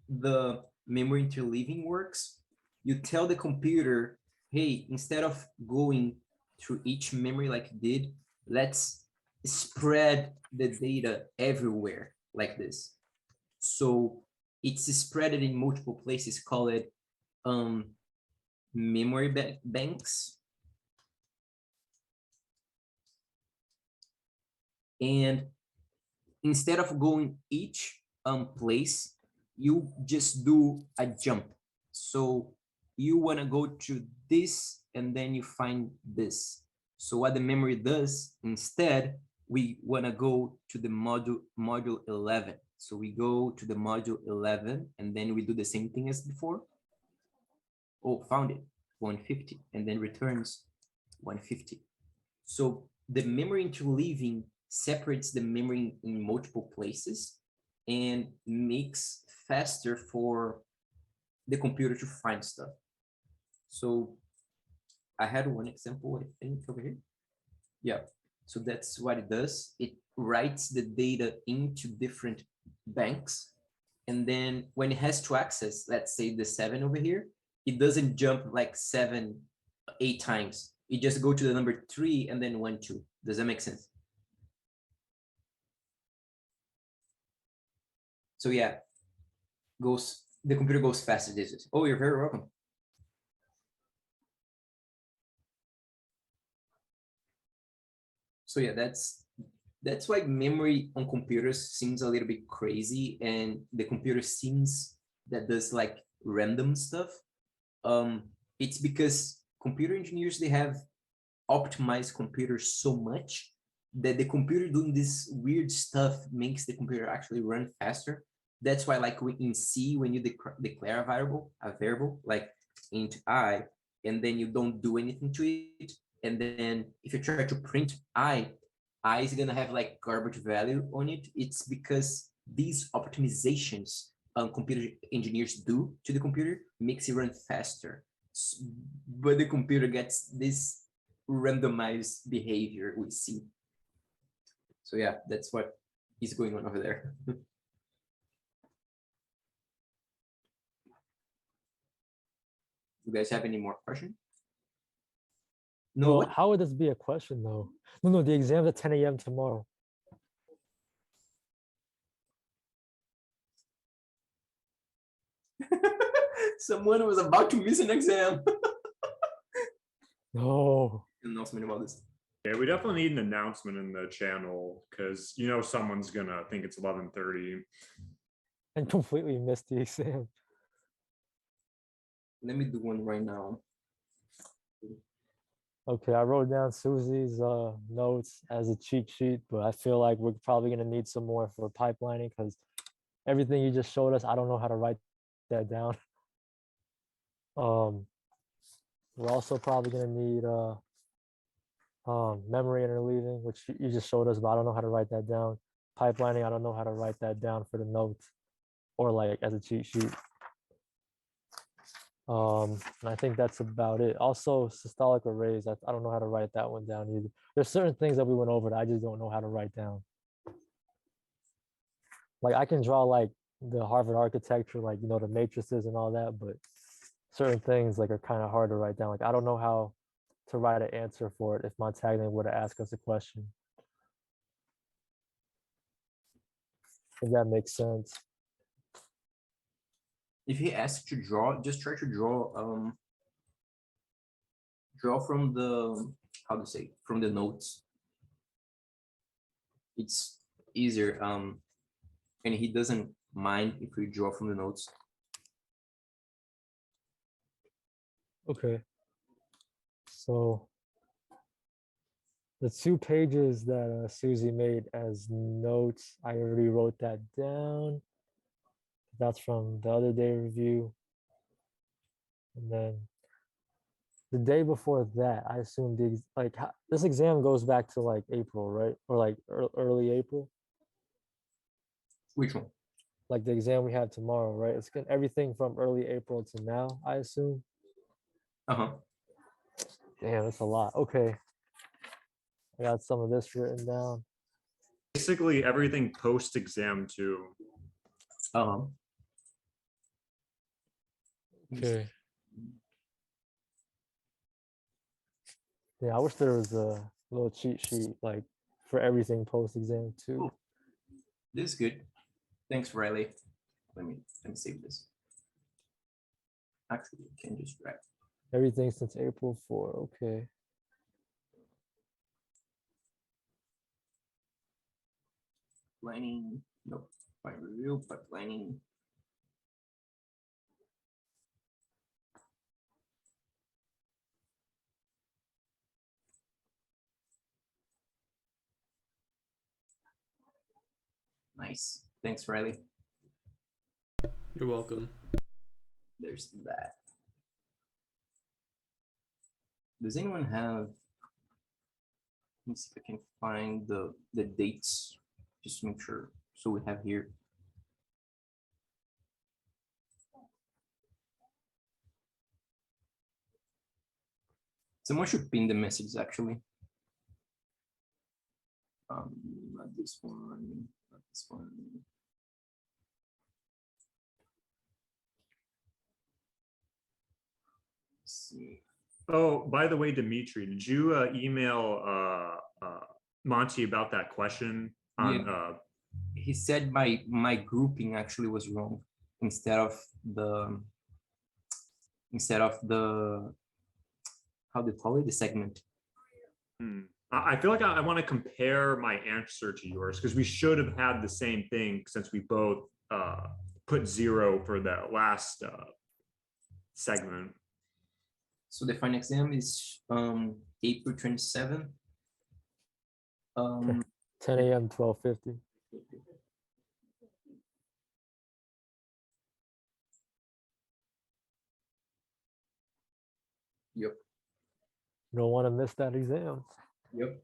the memory interleaving works, you tell the computer, hey, instead of going through each memory like it did, let's spread the data everywhere like this. So it's spread in multiple places, call it memory banks. And instead of going each place, you just do a jump. So you want to go to this and then you find this. So what the memory does, instead, we want to go to the module 11. So we go to the module 11 and then we do the same thing as before. Oh, found it, 150, and then returns 150. So the memory interleaving separates the memory in multiple places and makes faster for the computer to find stuff. So I had one example, I think, over here. Yeah, so that's what it does. It writes the data into different banks. And then when it has to access, let's say the 7 over here, it doesn't jump like 7, 8 times. It just go to the number 3 and then 1, 2. Does that make sense? So yeah, the computer goes faster these days. Oh, you're very welcome. So yeah, that's why memory on computers seems a little bit crazy, and the computer seems that does like random stuff. It's because computer engineers, they have optimized computers so much that the computer doing this weird stuff makes the computer actually run faster. That's why, like in C, when you declare a variable like int I, and then you don't do anything to it, and then if you try to print I is gonna have like garbage value on it. It's because these optimizations computer engineers do to the computer makes it run faster, but the computer gets this randomized behavior we see. So yeah, that's what is going on over there. You guys have any more questions? No. Well, What? how would this be a question though? No, the exam's at 10 a.m. tomorrow. Someone was about to miss an exam. No. Announcement about this. Yeah, we definitely need an announcement in the channel because you know someone's gonna think it's 11:30. And completely missed the exam. Let me do one right now. Okay, I wrote down Susie's notes as a cheat sheet, but I feel like we're probably gonna need some more for pipelining because everything you just showed us, I don't know how to write that down. We're also probably gonna need memory interleaving, which you just showed us, but I don't know how to write that down. Pipelining, I don't know how to write that down for the notes or like as a cheat sheet. And I think that's about it. Also, systolic arrays, I don't know how to write that one down either. There's certain things that we went over that I just don't know how to write down. Like I can draw like the Harvard architecture, like, you know, the matrices and all that, but certain things like are kind of hard to write down. Like I don't know how to write an answer for it if Montagna were to ask us a question. If that makes sense. If he asks to draw, just try to draw from the, how to say, from the notes. It's easier. And he doesn't mind if we draw from the notes. Okay. So the 2 pages that Susie made as notes, I already wrote that down. That's from the other day review. And then the day before that, I assume this exam goes back to like April, right? Or like early April. Which one? Like the exam we have tomorrow, right? It's good. Everything from early April to now, I assume. Uh-huh. Damn, that's a lot. Okay. I got some of this written down. Basically, everything post exam too. Uh-huh. Okay. Yeah, I wish there was a little cheat sheet like for everything post exam too. Cool. This is good. Thanks, Riley. Let me save this. Actually, you can just write. Everything since April 4. Okay. Planning. Nope. Fine review, pipelining. Nice. Thanks, Riley. You're welcome. There's that. Does anyone have? Let me see if I can find the dates, just to make sure. So we have here. Someone should pin the message actually. Not this one. Not this one. Let's see. Oh, by the way, Dimitri, did you email Monty about that question on? Yeah. He said my grouping actually was wrong. Instead of the how do you call it, the segment. I feel like I want to compare my answer to yours because we should have had the same thing since we both put 0 for the last segment. So the final exam is April 27th. 10 a.m. 12:50. Yep. You don't want to miss that exam. Yep.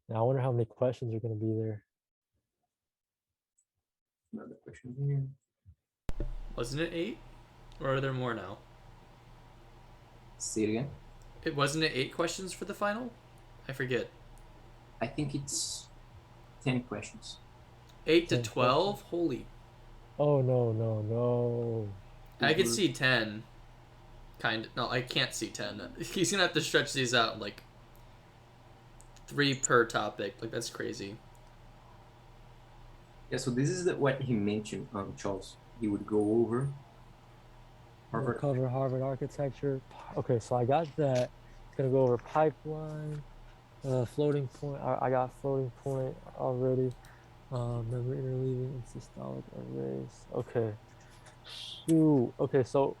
Now, I wonder how many questions are going to be there. Another question here. Wasn't it 8? Or are there more now? Say it again. Wasn't it 8 questions for the final? I forget. I think it's 10 questions. 8 to 10 12? Holy. Oh, no. I could see 10. No, I can't see 10. He's gonna have to stretch these out like 3 per topic. Like, that's crazy. Yeah, so this is what he mentioned, Charles. He would go over We'll cover Harvard architecture. Okay, so I got that. It's going to go over pipeline, floating point. I got floating point already. Memory interleaving and systolic arrays. Okay. Shoot. Okay, so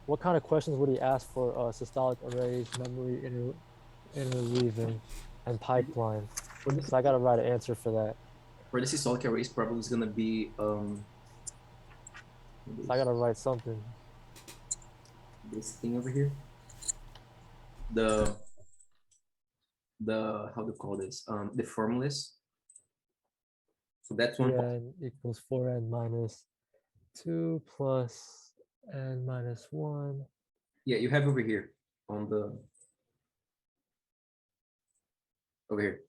what kind of questions would he ask for systolic arrays, memory interleaving, and pipeline? So I got to write an answer for that. For the systolic arrays, probably is gonna be So I got to write something. this thing over here. The how to call this? The formulas. So that's one. 3n equals 4n minus 2 plus n minus 1. Yeah, you have over here on the over here.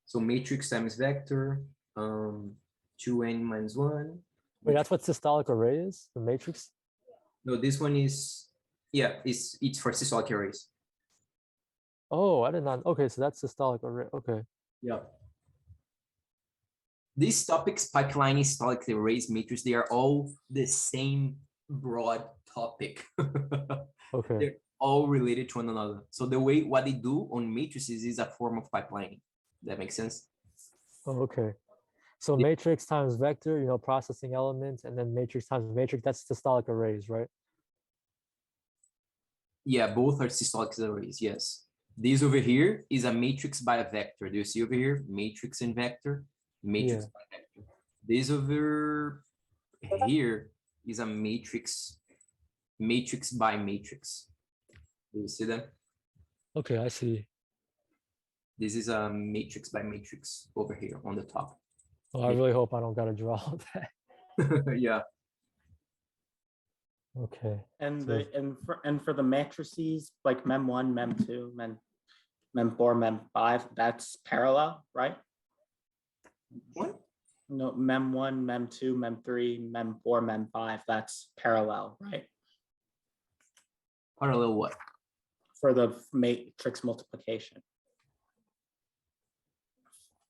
So matrix times vector, 2n minus 1. Wait, that's what systolic array is? The matrix? No, this one is, yeah, it's for systolic arrays. Oh, I did not. Okay, so that's systolic array. Okay. Yeah. These topics, pipeline, systolic arrays, matrix, they are all the same broad topic. Okay. They're all related to one another. So the way what they do on matrices is a form of pipelining. That makes sense? Oh, okay. So matrix times vector, processing elements, and then matrix times matrix, that's systolic arrays, right? Yeah, both are systolic arrays, yes. This over here is a matrix by a vector. Do you see over here? Matrix and vector, matrix by vector. This over here is a matrix by matrix. Do you see that? Okay, I see. This is a matrix by matrix over here on the top. Oh, I really hope I don't gotta draw all that. Yeah. Okay. And So for the matrices like mem1, mem2, mem4, mem5, that's parallel, right? What? No, mem1, mem2, mem3, mem4, mem5, that's parallel, right? Parallel what? For the matrix multiplication.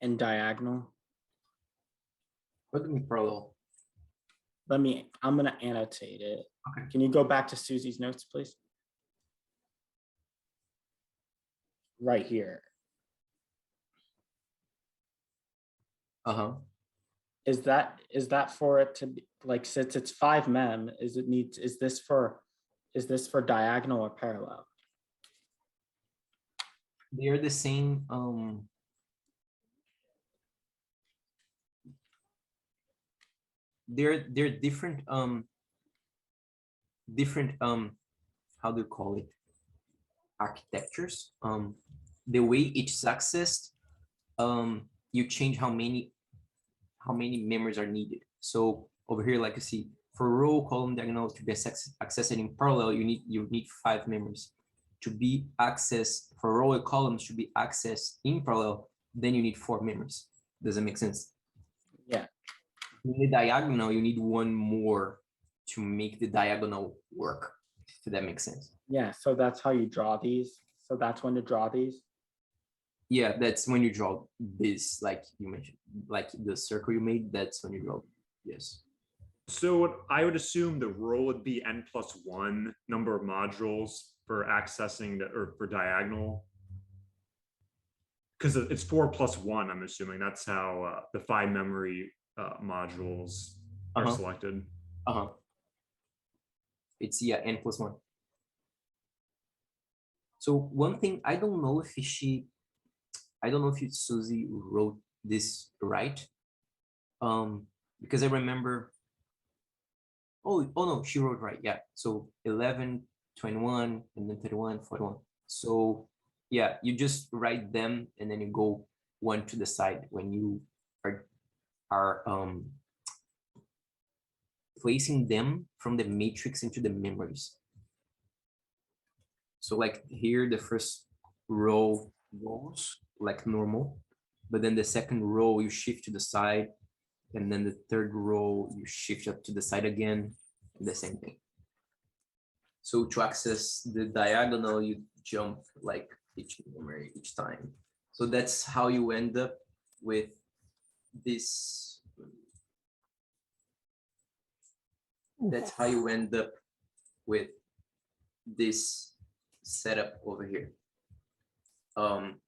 And diagonal. What do you mean parallel? I'm gonna annotate it. Okay. Can you go back to Susie's notes, please? Right here. Uh-huh. Is that for it to be like, since it's 5 mem, is this for diagonal or parallel? They are the same they're different how do you call it, architectures. The way each is accessed, you change how many memories are needed. So over here, like you see, for row column diagonal to be accessed in parallel, you need 5 memories. To be accessed for row and columns to be accessed in parallel, then you need 4 memories. Does that make sense? Yeah. In the diagonal, you need 1 more to make the diagonal work, if that makes sense. Yeah, so that's how you draw these. So that's when to draw these. Yeah, that's when you draw this, like you mentioned, like the circle you made, that's when you draw. Yes. So I would assume the row would be n+1 number of modules for accessing or for diagonal. Because it's 4 plus 1, I'm assuming. That's how the 5 memory modules are selected. It's, yeah, n+1. So one thing, I don't know if Suzie wrote this right. Because I remember oh no, she wrote right. Yeah. So 11, 21, and then 31, 41. So yeah, you just write them and then you go one to the side when you are placing them from the matrix into the memories. So like here, the first row goes like normal, but then the second row you shift to the side, and then the third row you shift up to the side again, and the same thing. So to access the diagonal, you jump like each memory each time. So that's how you end up with this. That's how you end up with this setup over here.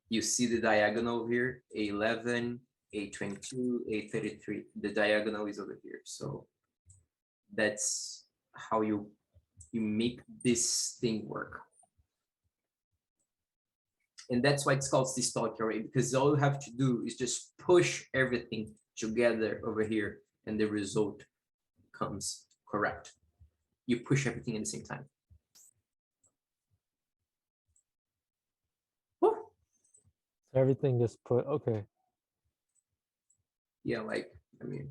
You see the diagonal over here, A11, A22, A33. The diagonal is over here. So that's how you make this thing work. And that's why it's called systolic array, because all you have to do is just push everything together over here and the result comes correct. You push everything at the same time. Woo! Everything is put, okay. Yeah, like, I mean,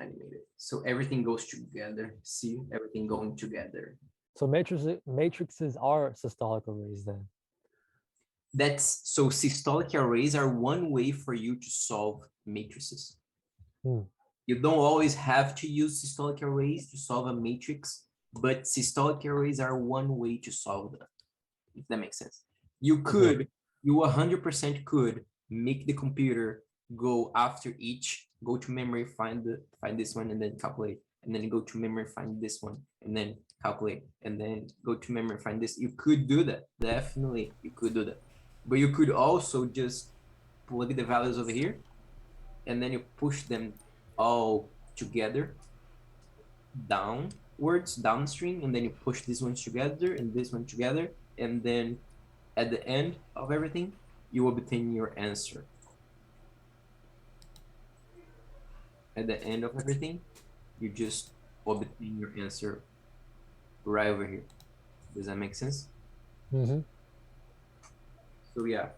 animated. So everything goes together. See, everything going together. So matrices are systolic arrays then. That's so systolic arrays are one way for you to solve matrices. You don't always have to use systolic arrays to solve a matrix, but systolic arrays are one way to solve that, if that makes sense. You could, you 100% could make the computer go after each, go to memory, find this one, and then calculate, and then go to memory, find this one, and then calculate, and then go to memory, find this. You could do that, definitely, you could do that. But you could also just plug the values over here, and then you push them all together downwards, downstream, and then you push these ones together and this one together, and then at the end of everything, you obtain your answer. At the end of everything, you just obtain your answer right over here. Does that make sense? Mm-hmm. So yeah,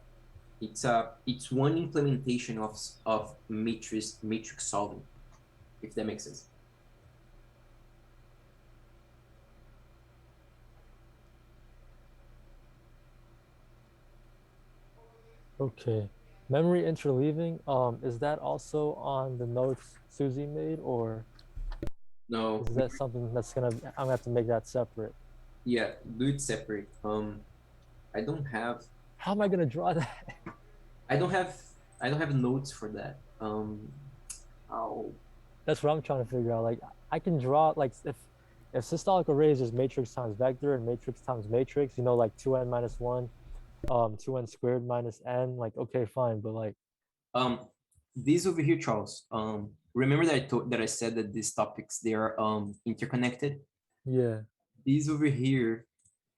it's one implementation of matrix solving, if that makes sense. Okay. Memory interleaving, is that also on the notes Suzie made, or No. is that something that's I'm gonna have to make that separate? Yeah, do it separate. I don't have. How am I gonna draw that? I don't have notes for that. I'll. That's what I'm trying to figure out. Like, I can draw, like, if systolic array is just matrix times vector and matrix times matrix, you know, like 2n minus 1, 2n squared minus n, like, okay, fine, but like, These over here, Charles. Remember that I said that these topics, they are interconnected. yeah. These over here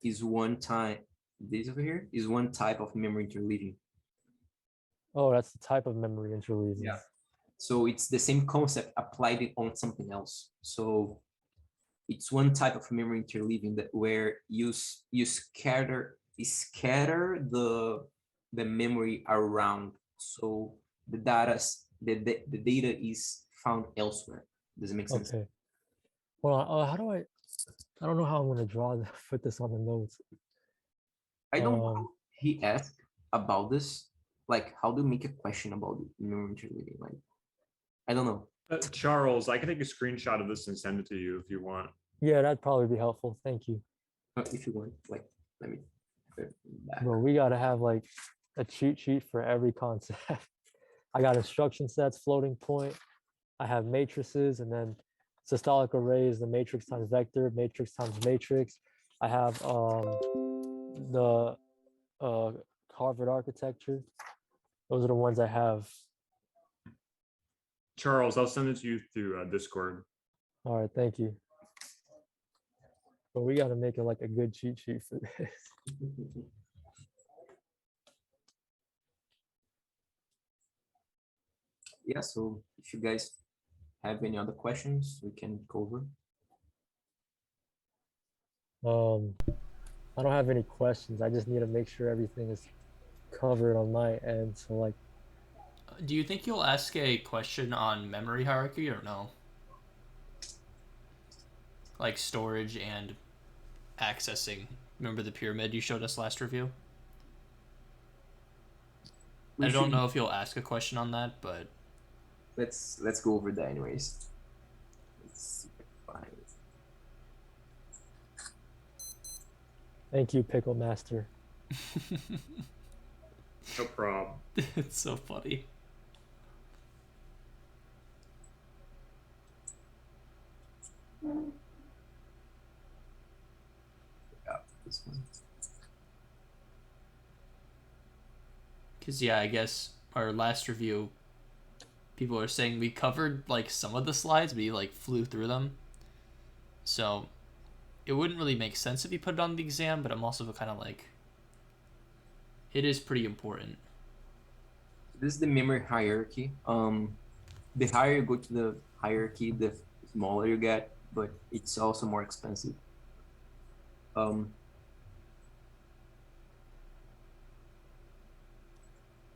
is one type. This over here is one type of memory interleaving. Oh, that's the type of memory interleaving. Yeah. So it's the same concept applied on something else. So it's one type of memory interleaving that where you scatter the memory around. So the data is found elsewhere. Does it make sense? Okay. Hold on. How do I don't know how I'm gonna put this on the notes. I don't know. He asked about this. Like, how do you make a question about memory interleaving? Like, I don't know. Charles, I can take a screenshot of this and send it to you if you want. Yeah, that'd probably be helpful. Thank you. If you want, like, let me put it back. Bro, we gotta have like a cheat sheet for every concept. I got instruction sets, floating point. I have matrices, and then systolic arrays, the matrix times vector, matrix times matrix. I have the Harvard architecture. Those are the ones I have. Charles, I'll send it to you through Discord. All right, thank you. But we got to make it like a good cheat sheet for this. Yeah, so if you guys have any other questions, we can go over. I don't have any questions. I just need to make sure everything is covered on my end. So like, Do you think you'll ask a question on memory hierarchy or no? Like storage and accessing. Remember the pyramid you showed us last review? I don't know if you'll ask a question on that, but let's go over that anyways. Let's see if I can find it. thank you, Pickle Master. No problem. it's so funny. Yeah, this one. Because, yeah, I guess our last review, people are saying we covered, like, some of the slides, but he, like, flew through them. So, it wouldn't really make sense if you put it on the exam, but I'm also kind of like, it is pretty important. This is the memory hierarchy. The higher you go to the hierarchy, the smaller you get, but it's also more expensive.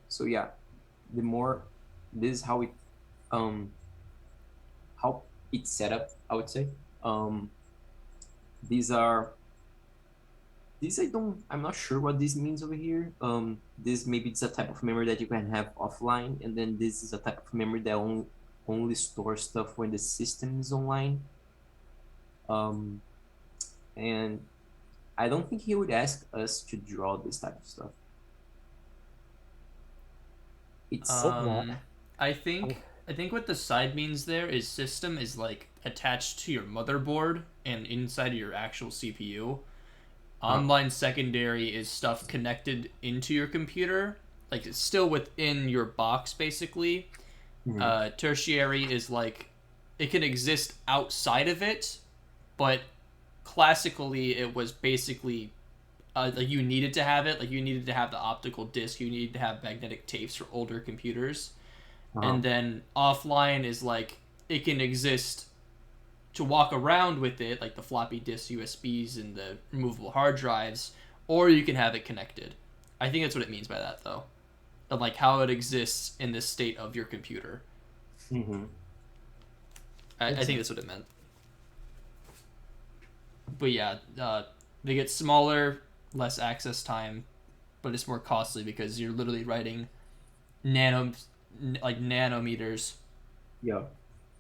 So yeah, the more this is how it's set up, I would say. These I'm not sure what this means over here. This maybe it's a type of memory that you can have offline, and then this is a type of memory that only stores stuff when the system is online. And I don't think he would ask us to draw this type of stuff. It's I think what the side means there is system is like attached to your motherboard and inside of your actual CPU. Online secondary is stuff connected into your computer, like it's still within your box basically. Tertiary is like it can exist outside of it, but classically it was basically like you needed to have it, like you needed to have the optical disc, you needed to have magnetic tapes for older computers. And then offline is like it can exist to walk around with it, like the floppy disk USBs and the removable hard drives, or you can have it connected. I think that's what it means by that, though, of like how it exists in the state of your computer. I think that's what it meant. But yeah, they get smaller, less access time, but it's more costly because you're literally writing nanometers,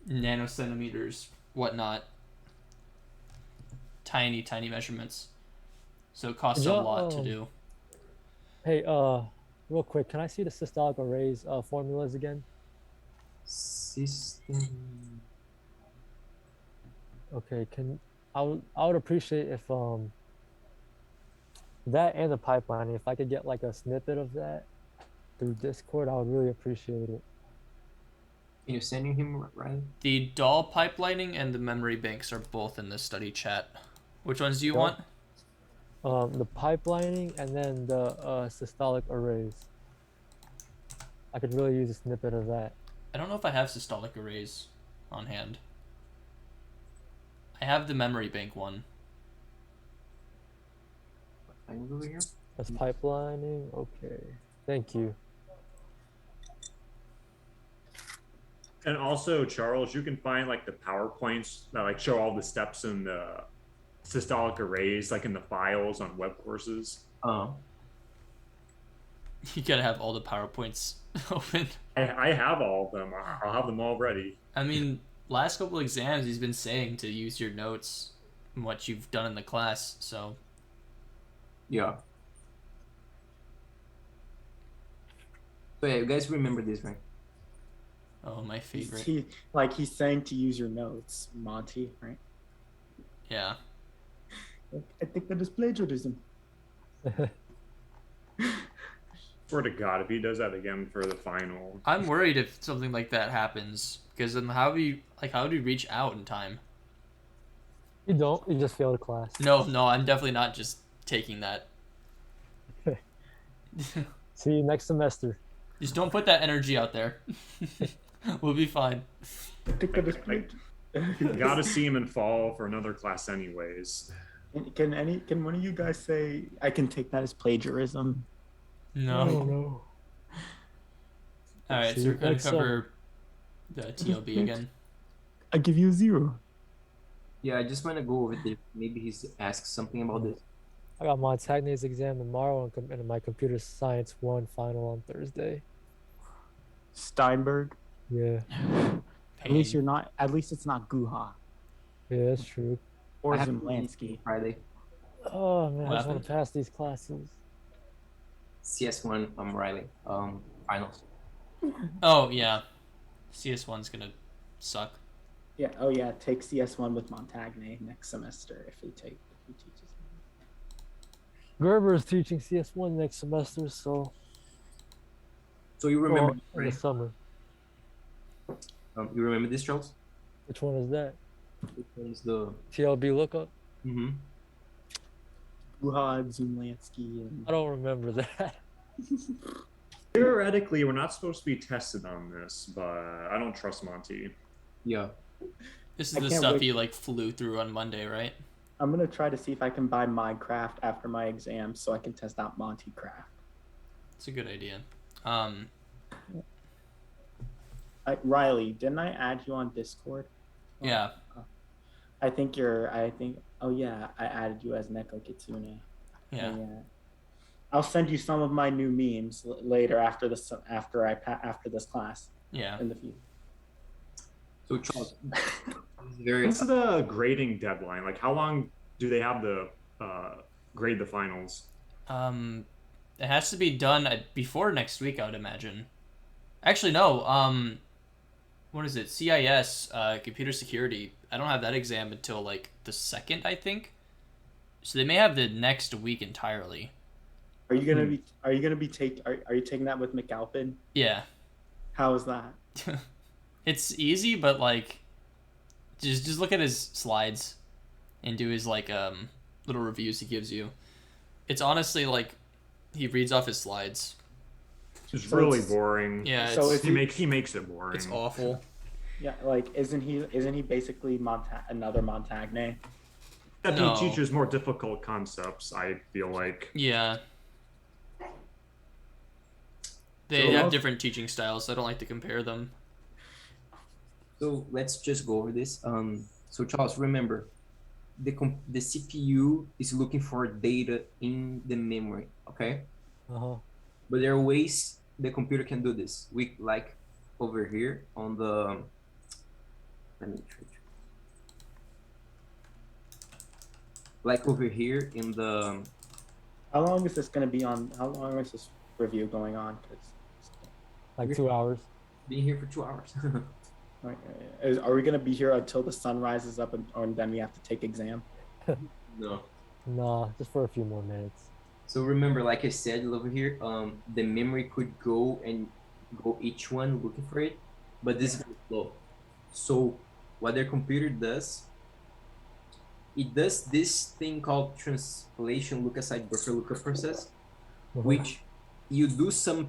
nanocentimeters, whatnot, tiny measurements. So it costs a lot to do. Hey, real quick, can I see the systolic arrays formulas again? System. Okay, I would appreciate if that and the pipelining, if I could get like a snippet of that through Discord, I would really appreciate it. Can you send him, right? The doll pipelining and the memory banks are both in the study chat. Which ones do you want? The pipelining and then the systolic arrays. I could really use a snippet of that. I don't know if I have systolic arrays on hand. I have the memory bank one. Over here? That's pipelining. Okay. Thank you. And also, Charles, you can find like the PowerPoints that like show all the steps in the systolic arrays, like in the files on web courses. You gotta have all the PowerPoints open. I have all of them. I'll have them all ready. I mean, last couple exams, he's been saying to use your notes and what you've done in the class, so. Yeah. So yeah, you guys remember this, right? Oh, my favorite. He's saying to use your notes, Monty, right? Yeah. I think that is plagiarism. Swear to God, if he does that again for the final. I'm worried if something like that happens, because then how do you reach out in time? You don't. You just fail the class. No, I'm definitely not just taking that. See you next semester. Just don't put that energy out there. We'll be fine. I gotta see him in fall for another class anyways. Can one of you guys say I can take that as plagiarism? I No. don't know. All right, so See, we're gonna next summer. cover the TLB again. I give you a 0. Yeah, I just want to go over this. Maybe he's asked something about this. I got Montagne's exam tomorrow and my computer science 1 final on Thursday. Steinberg. Yeah, At least Pain. you're not. At least it's not Guha yeah, that's true. or I have Zemlansky. Friday. Oh man, What I just want happened? to pass these classes. CS1 Riley. Finals. Oh yeah, CS1's gonna suck. Yeah. Oh yeah. Take CS1 with Montagne next semester if he teaches. Gerber is teaching CS1 next semester, so So you remember, in the right? summer. You remember this, Charles? Which one is that? Which one's the? TLB lookup? Mm-hmm. Guha, Zemlansky, and I don't remember that. Theoretically, we're not supposed to be tested on this, but I don't trust Monty. Yeah. This is I the can't stuff wait. he like flew through on Monday, right? I'm gonna try to see if I can buy Minecraft after my exam so I can test out Monty Craft. It's a good idea. Riley, didn't I add you on Discord? Yeah. I think. Oh yeah, I added you as NekoKitsune. Yeah. I'll send you some of my new memes later after this class Yeah. in the future. So Charles, this is very. What's the grading deadline? Like, how long do they have to grade the finals? It has to be done before next week, I would imagine. Actually, no. What is it? CIS, computer security. I don't have that exam until like the 2nd, I think. So they may have the next week entirely. Are you gonna be? Are you taking that with McAlpin? Yeah. How is that? It's easy, but like, just look at his slides, and do his like little reviews he gives you. It's honestly like, he reads off his slides. It's So really it's- boring. Yeah. So It's, if He makes it boring. it's awful. Yeah, like isn't he basically another Montagne? That No. he teaches more difficult concepts, I feel like. Yeah. They So have most- different teaching styles, so I don't like to compare them. So let's just go over this. So Charles, remember, the CPU is looking for data in the memory, okay? Uh-huh. But there are ways the computer can do this. We like over here on the. Let me try. Like over here in the. How long is this gonna be on? How long is this review going on? Like 2 hours. Being here for 2 hours. Are we gonna be here until the sun rises up, or then we have to take exam? No. Nah, just for a few more minutes. So remember, like I said over here, the memory could go each one looking for it, but this is very slow. So what their computer does, it does this thing called translation look-aside buffer lookup process, which you do some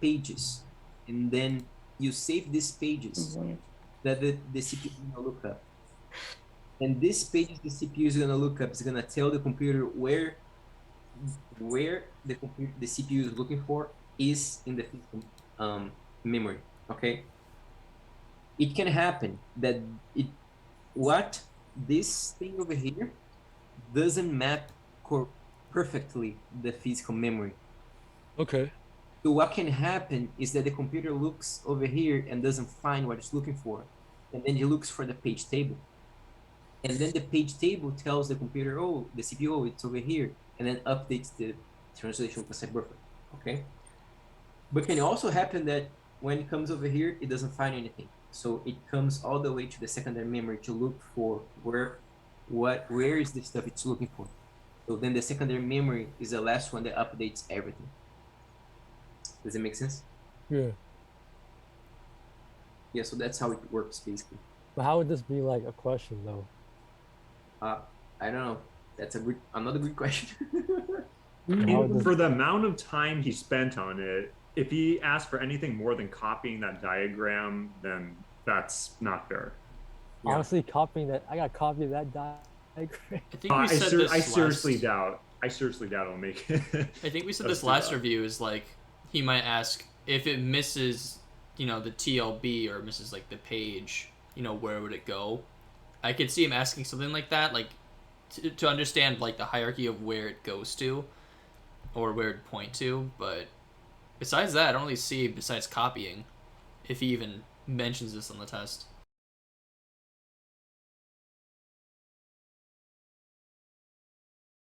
pages, and then you save these pages that the CPU is gonna look up. And these pages the CPU is gonna look up is gonna tell the computer where the CPU is looking for is in the physical memory. Okay. It can happen that this thing over here doesn't map perfectly the physical memory. Okay. So what can happen is that the computer looks over here and doesn't find what it's looking for, and then it looks for the page table. And then the page table tells the computer, oh, the CPU, oh, it's over here, and then updates the translation look-aside buffer. Okay. But can also happen that when it comes over here, it doesn't find anything. So it comes all the way to the secondary memory to look for where is the stuff it's looking for. So then the secondary memory is the last one that updates everything. Does it make sense? Yeah. Yeah, so that's how it works basically. But how would this be like a question though? I don't know. That's another good question. How would this- For the amount of time he spent on it, if he asked for anything more than copying that diagram, then that's not fair. Yeah. Honestly, copying that, I got to copy that agree. I think we said this I seriously last... doubt. I seriously doubt it'll make it. I think we said Let's this do last that. review is like he might ask if it misses, the TLB or misses like the page, where would it go? I could see him asking something like that, like to understand like the hierarchy of where it goes to, or where it'd point to. But besides that, I don't really see besides copying, if he even mentions this on the test.